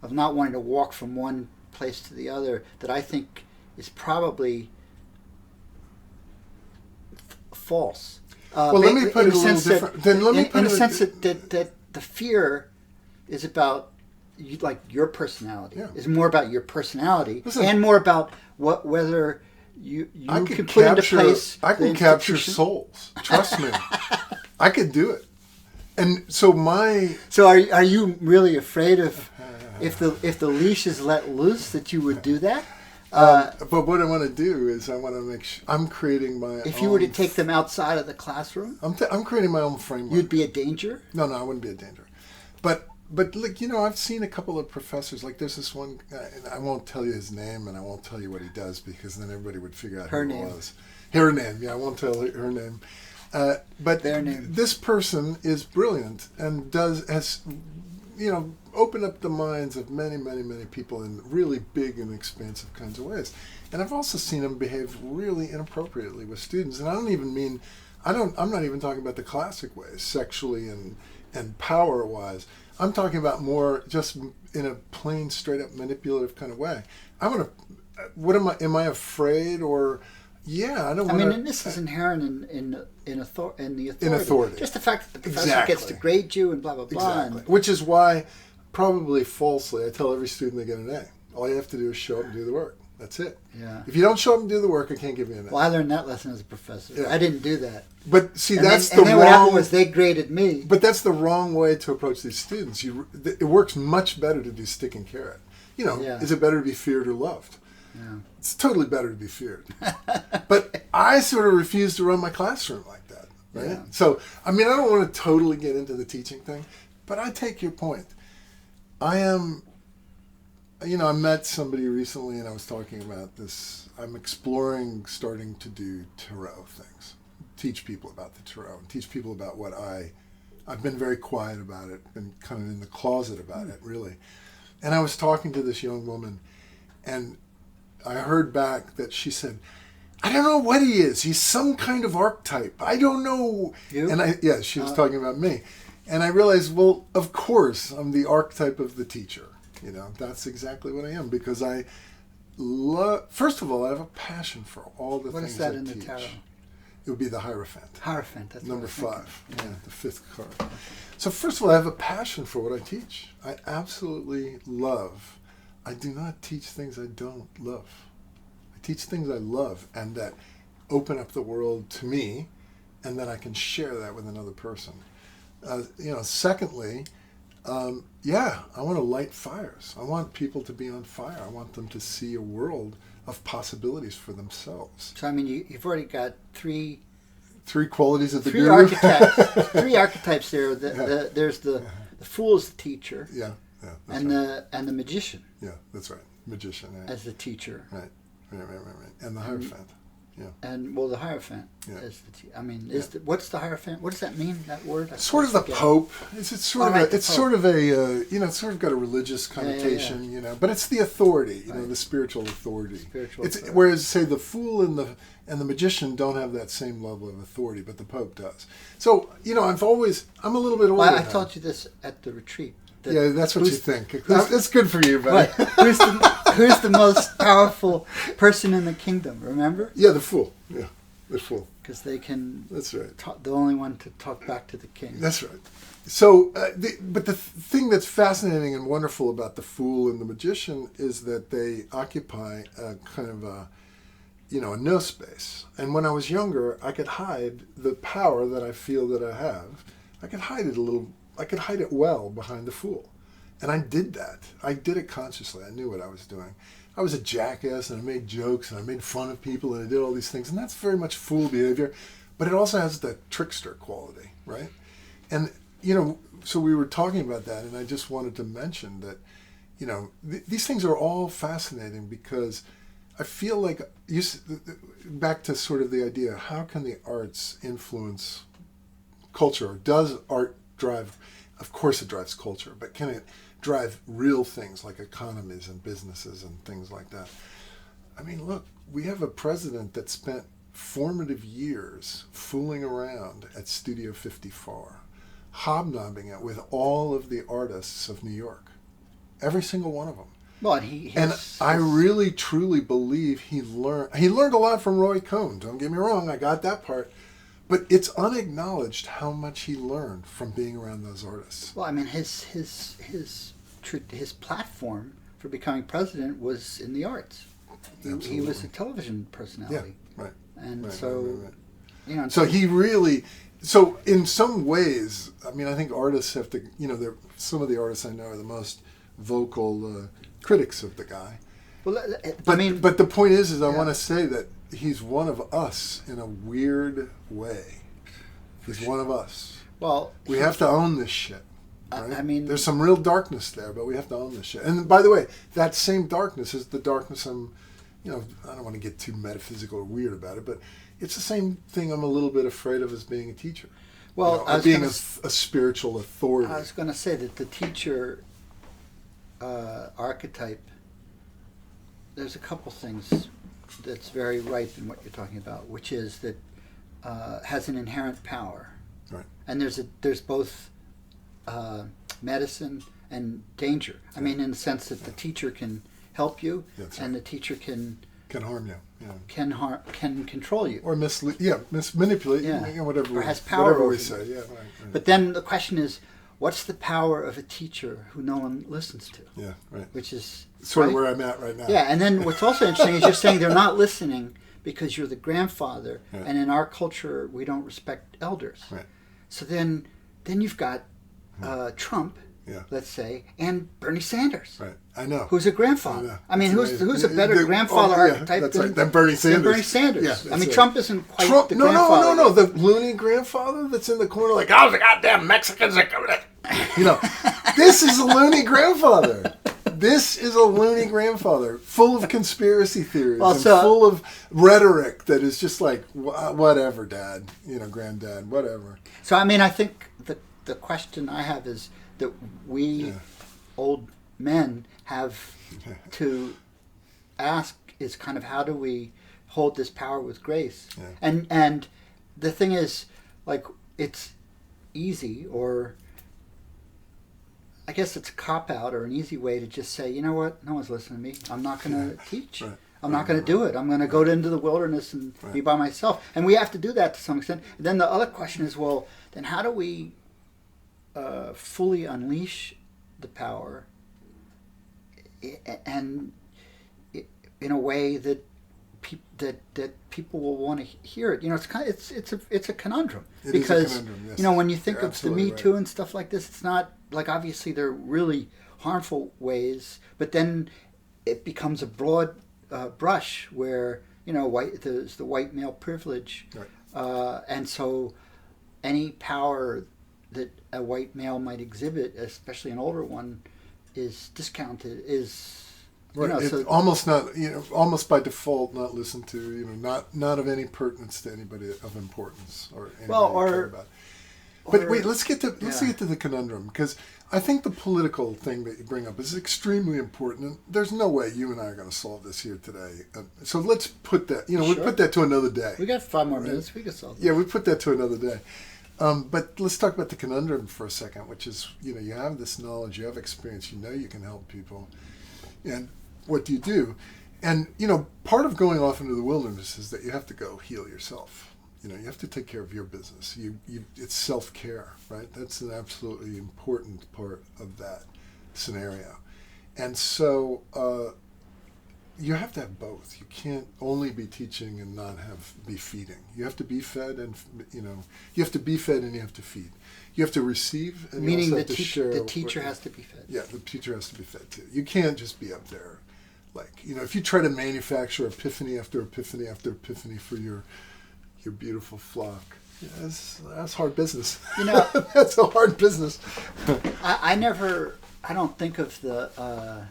of not wanting to walk from one place to the other that I think is probably false. Well, let me put it a little different. Then let me put it in a sense that the fear is about your personality. Is more about your personality. Listen, and more about whether you can put into place. I can capture souls. Trust me, I could do it. And so are you really afraid of if the leash is let loose that you would do that? But what I want to do is I want to make sure I'm creating my. If you were to take them outside of the classroom, I'm creating my own framework. You'd be a danger? No, I wouldn't be a danger. But but like, I've seen a couple of professors, like there's this one guy, and I won't tell you his name and I won't tell you what he does because then everybody would figure out who it was. Her name, yeah, I won't tell her name. But Their name. This person is brilliant and has opened up the minds of many, many, many people in really big and expansive kinds of ways. And I've also seen him behave really inappropriately with students. And I'm not even talking about the classic ways, sexually and power-wise. I'm talking about more just in a plain, straight-up manipulative kind of way. Am I afraid or... Yeah, I don't want to... and this is inherent in the authority. In authority. Just the fact that the professor gets to grade you and blah, blah, blah. Exactly. Which is why, probably falsely, I tell every student they get an A. All you have to do is show up and do the work. That's it. Yeah. If you don't show up and do the work, I can't give you an A. Well, I learned that lesson as a professor. Yeah. I didn't do that. But see, And then what happened was they graded me. But that's the wrong way to approach these students. It works much better to do stick and carrot. Is it better to be feared or loved? Yeah. It's totally better to be feared. But I sort of refuse to run my classroom like that. Right? Yeah. So, I don't want to totally get into the teaching thing, but I take your point. I met somebody recently and I was talking about this. I'm exploring starting to do tarot things. Teach people about the tarot and teach people about what I've been very quiet about it, been kind of in the closet about it, really. And I was talking to this young woman and I heard back that she said, I don't know what he is. He's some kind of archetype. I don't know. You? And she was talking about me. And I realized, well, of course, I'm the archetype of the teacher. That's exactly what I am because I love, first of all, I have a passion for all the What things is that I in teach. the tarot? It would be the Hierophant. Hierophant, that's Number what I was 5. thinking. Yeah, the 5th card. So first of all, I have a passion for what I teach. I absolutely love. I do not teach things I don't love. I teach things I love and that open up the world to me and then I can share that with another person. Secondly, I want to light fires. I want people to be on fire. I want them to see a world of possibilities for themselves. So, you've already got three qualities of the three guru. archetypes. Three archetypes there. There's the fool as the teacher. Yeah. And the magician. Yeah, that's right. Magician. Right. As the teacher. Right. And the Hierophant. Yeah. And the Hierophant is the teacher. What's the Hierophant? What does that mean? That word? Sort of the Pope. It's sort of it's sort of got a religious connotation, but it's the authority, the spiritual authority. Whereas say the fool and the magician don't have that same level of authority, but the Pope does. So, I'm a little bit older. Well, I taught you this at the retreat. Yeah, that's what you think. That's good for you, buddy. Who's the most powerful person in the kingdom? Remember? Yeah, the fool. Yeah, the fool. Because they can. That's right. The only one to talk back to the king. That's right. So, but the thing that's fascinating and wonderful about the fool and the magician is that they occupy a kind of a no space. And when I was younger, I could hide the power that I feel that I have. I could hide it a little. I could hide it well behind the fool. And I did that. I did it consciously. I knew what I was doing. I was a jackass and I made jokes and I made fun of people and I did all these things. And that's very much fool behavior. But it also has the trickster quality, right? And, so we were talking about that and I just wanted to mention that, these things are all fascinating because I feel like, back to sort of the idea, how can the arts influence culture? Does art drive, of course it drives culture, but can it drive real things like economies and businesses and things like that? Look, we have a president that spent formative years fooling around at Studio 54, hobnobbing it with all of the artists of New York, every single one of them. Well, I really truly believe he learned a lot from Roy Cohn. Don't get me wrong, I got that part. But it's unacknowledged how much he learned from being around those artists. Well, his platform for becoming president was in the arts. He was a television personality. Yeah, right. And right, so, right. So he really. So in some ways, I think artists have to. Some of the artists I know are the most vocal critics of the guy. Well, but the point is I want to say that he's one of us in a weird way. He's one of us. Well, we have to own this shit. Right? I mean, there's some real darkness there, but we have to own this shit. And by the way, that same darkness is the darkness I don't want to get too metaphysical or weird about it, but it's the same thing I'm a little bit afraid of as being a teacher. Well, or being a spiritual authority. I was going to say that the teacher archetype, there's a couple things that's very ripe in what you're talking about, which is that has an inherent power. Right. And there's both medicine and danger. I mean, in the sense that the teacher can help you, and the teacher can harm you. Yeah. Can control you or manipulate. Yeah. Whatever. Or has power whatever over we you. say. Yeah. Right. But then the question is, what's the power of a teacher who no one listens to? Yeah. Right. Which is sort of where I'm at right now. Yeah, and then what's also interesting is you're saying they're not listening because you're the grandfather, and in our culture we don't respect elders. Right. So then you've got Trump, let's say, and Bernie Sanders. Right. I know. Who's a grandfather? I mean, who's a better grandfather archetype than Bernie Sanders? Than Bernie Sanders. Yeah, I mean, Trump isn't quite the no, grandfather. No. The loony grandfather that's in the corner, like, oh, the goddamn Mexicans are coming in. This is a loony grandfather. This is a loony grandfather, full of conspiracy theories and full of rhetoric that is just like, whatever, Dad, Granddad, whatever. So, I mean, I think the question I have is that we old men have to ask is kind of how do we hold this power with grace? Yeah. And the thing is, like, it's easy, or I guess it's a cop-out or an easy way to just say, you know what, no one's listening to me. I'm not going to teach. Right. I'm not going to do it. I'm going to go into the wilderness and be by myself. And we have to do that to some extent. And then the other question is, well, then how do we fully unleash the power and in a way that people will want to hear it? It's a conundrum. Because is a conundrum, yes. When you think of the Me Too and stuff like this, it's not like, obviously there are really harmful ways, but then it becomes a broad brush where there's the white male privilege, and so any power that a white male might exhibit, especially an older one, is discounted. Almost not, almost by default, not listened to. Not of any pertinence to anybody of importance or anybody care about. But wait, let's get to the conundrum, because I think the political thing that you bring up is extremely important, and there's no way you and I are going to solve this here today. So let's put that, we put that to another day. We got 5 more minutes. We can solve it. Yeah, we put that to another day. But let's talk about the conundrum for a second, which is, you have this knowledge, you have experience, you can help people, and what do you do? And part of going off into the wilderness is that you have to go heal yourself. You have to take care of your business. It's self-care, right? That's an absolutely important part of that scenario. And so you have to have both. You can't only be teaching and not be feeding. You have to be fed, and you have to be fed and you have to feed. You have to receive, and meaning you also have to share. The teacher has to be fed. Yeah, the teacher has to be fed too. You can't just be up there, like if you try to manufacture epiphany after epiphany after epiphany for your beautiful flock. Yeah, that's hard business. That's a hard business. I don't think of the,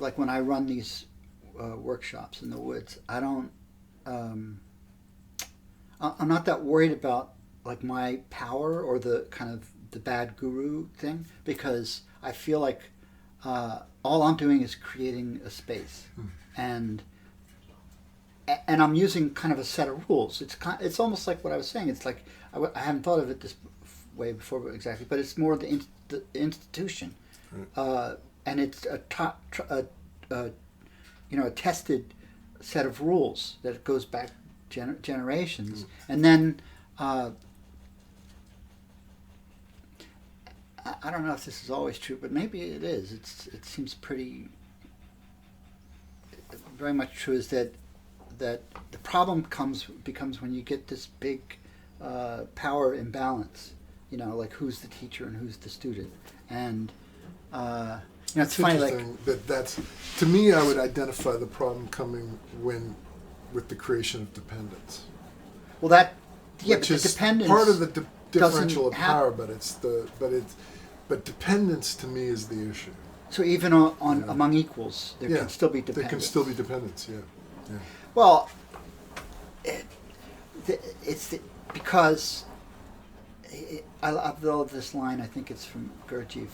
like when I run these workshops in the woods, I'm not that worried about like my power or the kind of the bad guru thing, because I feel like all I'm doing is creating a space. And I'm using kind of a set of rules. It's almost like what I was saying. It's like I haven't thought of it this way before exactly, but it's more the institution, and it's a tested set of rules that goes back generations, and then I don't know if this is always true, but maybe it is. It seems very much true. Is that the problem becomes when you get this big power imbalance, like who's the teacher and who's the student, and it's funny. Like that's to me, I would identify the problem coming with the creation of dependence. Well, but which the is dependence part of the differential of doesn't power, but dependence to me is the issue. So even on among equals, there can still be dependence. There can still be dependence. Yeah. Well, because I love this line. I think it's from Gurdjieff,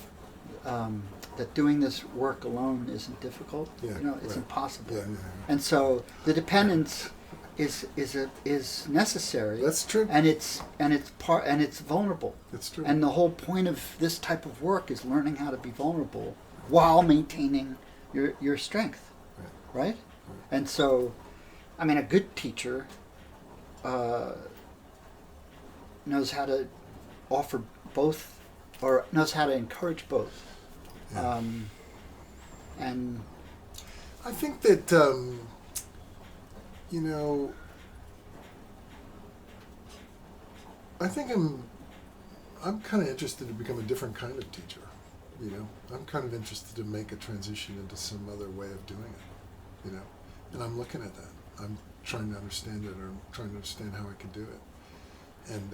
that doing this work alone isn't difficult. Yeah, it's impossible. Yeah. And so the dependence is necessary. That's true. And it's vulnerable. That's true. And the whole point of this type of work is learning how to be vulnerable while maintaining your strength, right? And so, I mean, a good teacher knows how to offer both, or knows how to encourage both. Yeah. And I think that I think I'm kind of interested to become a different kind of teacher. I'm kind of interested to make a transition into some other way of doing it. And I'm looking at that. I'm trying to understand it, or I'm trying to understand how I can do it. And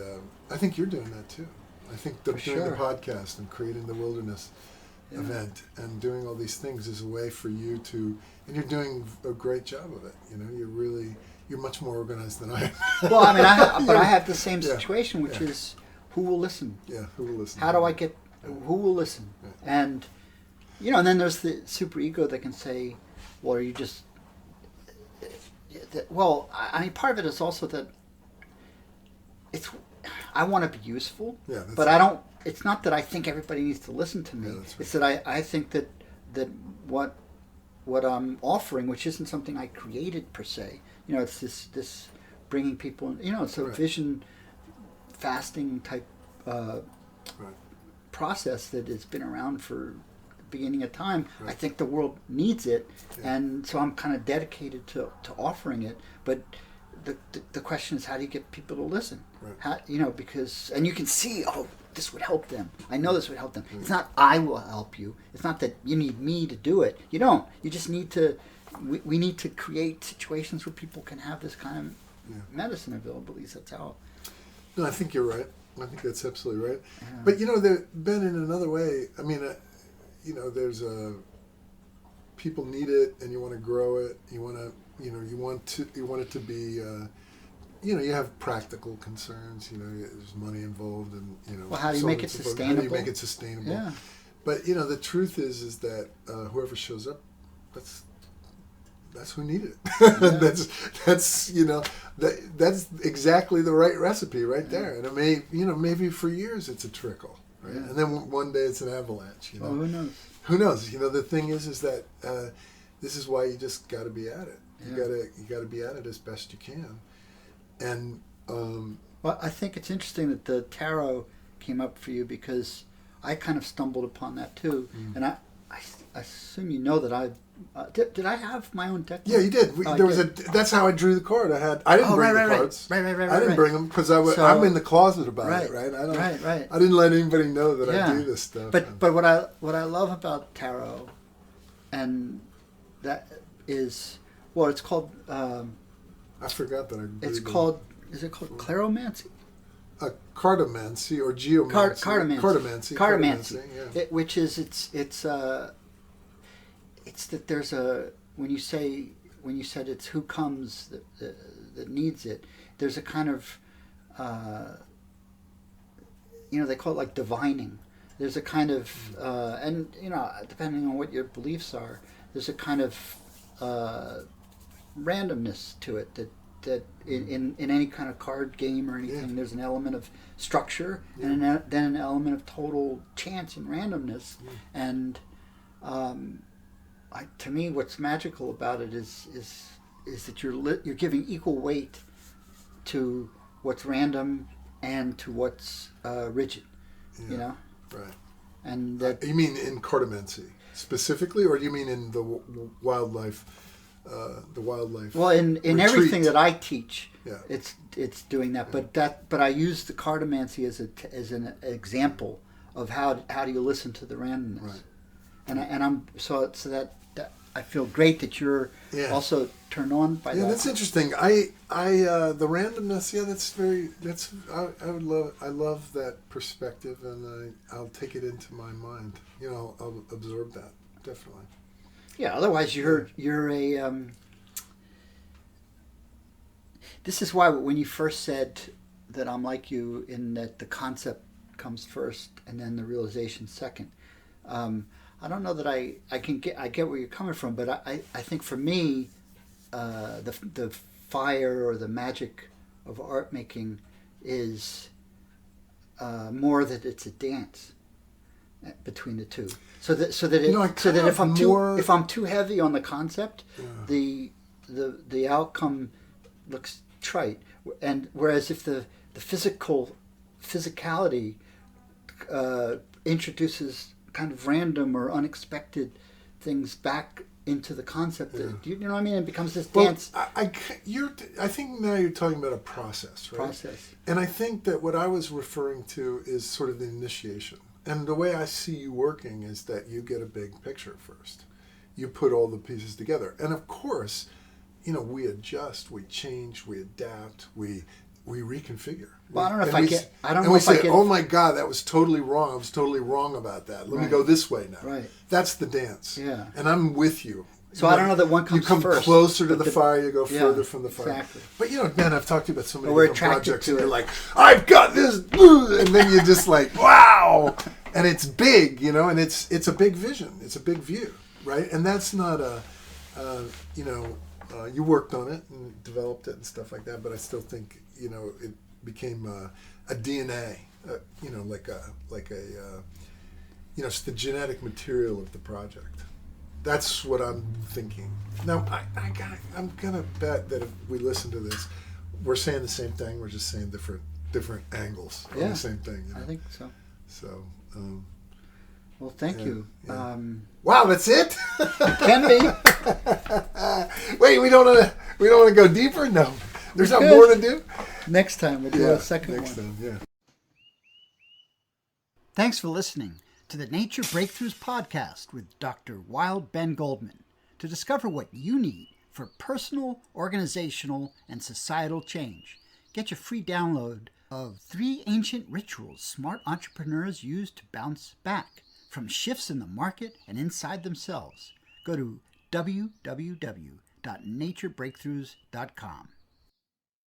I think you're doing that too. I think doing the podcast and creating the wilderness event and doing all these things is a way for you to, and you're doing a great job of it. You're much more organized than I am. Well, I mean, I have the same situation, which is who will listen? Yeah, who will listen? How do I get, who will listen? Yeah. And, and then there's the superego that can say, well, are you just, well, I mean, part of it is also that I want to be useful, but I don't, it's not that I think everybody needs to listen to me. Yeah, right. It's that I think that what I'm offering, which isn't something I created per se, it's this bringing people in, it's a vision fasting type process that has been around for the beginning of time. Right. I think the world needs it, and so I'm kind of dedicated to offering it. But the question is, how do you get people to listen? Right. How, because, and you can see, this would help them. I know this would help them. It's not I will help you. It's not that you need me to do it. You don't. You just need to, we need to create situations where people can have this kind of medicine available. At least that's how. No, I think you're right. I think that's absolutely right. Yeah. But, Ben, in another way, I mean, there's people need it, and you want to grow it. You want to, you want it to be, you have practical concerns. There's money involved, and Well, how do you make it sustainable? How do you make it sustainable? Yeah. But the truth is that whoever shows up, that's who needed it. Yeah. that's exactly the right recipe right there. And it may, maybe for years it's a trickle, right? Yeah. And then one day it's an avalanche. Well, who knows? Who knows? The thing is that this is why you just got to be at it. You got to be at it as best you can. And well, I think it's interesting that the tarot came up for you, because I kind of stumbled upon that too. And I assume that I did I have my own deck? Yeah, you did. That's how I drew the card. I didn't bring the cards. Right. I didn't bring them because I'm in the closet about it. Right. I didn't let anybody know that I do this stuff. But what I love about tarot, and that is, well, it's called. I forgot that. It's called. Is it called claromancy? Cartomancy or geomancy. Cartomancy. Yeah. Which is it's that there's when you said it's who comes that needs it. There's a kind of they call it like divining. There's a kind of and depending on what your beliefs are, there's a kind of randomness to it that in any kind of card game or anything, there's an element of structure and then an element of total chance and randomness. And to me, what's magical about it is that you're giving equal weight to what's random and to what's rigid. Right. And that you mean in cartomancy specifically, or do you mean in the wildlife? Well, in everything that I teach, it's doing that. But I use the cartomancy as an example of how do you listen to the randomness, and I'm so that I feel great that you're also turned on by that. Yeah, that's interesting. The randomness. Yeah, I love that perspective, and I'll take it into my mind. I'll absorb that definitely. Yeah. Otherwise, you're a. This is why when you first said that I'm like you in that the concept comes first and then the realization second. I don't know that I get where you're coming from, but I think for me, the fire or the magic of art making is more that it's a dance between the two. So that if I'm too heavy on the concept, the outcome looks trite. And whereas if the physicality introduces kind of random or unexpected things back into the concept, you know what I mean? It becomes this dance. I think now you're talking about a process, right? And I think that what I was referring to is sort of the initiation. And the way I see you working is that you get a big picture first. You put all the pieces together. And of course, we adjust, we change, we adapt, we reconfigure. Well, I don't know if we say, oh my God, that was totally wrong. I was totally wrong about that. Let me go this way now. Right. That's the dance. Yeah. And I'm with you. So I don't know that one comes first. You come closer to the fire, you go further from the fire. Exactly. But man, I've talked to you about so many different projects, and you're like, I've got this, and then you're just like, wow, and it's big, and it's a big vision, it's a big view, right? And that's not you worked on it and developed it and stuff like that, but I still think it became a DNA, it's the genetic material of the project. That's what I'm thinking. Now, I'm gonna bet that if we listen to this, we're saying the same thing. We're just saying different angles on the same thing. I think so. So. Well, thank you. Yeah. Wow, that's it? Can be. Wait, we don't want to go deeper. No, there's not more to do. Next time we'll do a second one. Next time, yeah. Thanks for listening to the Nature Breakthroughs podcast with Dr. Wild Ben Goldman to discover what you need for personal, organizational, and societal change. Get your free download of 3 ancient rituals smart entrepreneurs use to bounce back from shifts in the market and inside themselves. Go to www.naturebreakthroughs.com.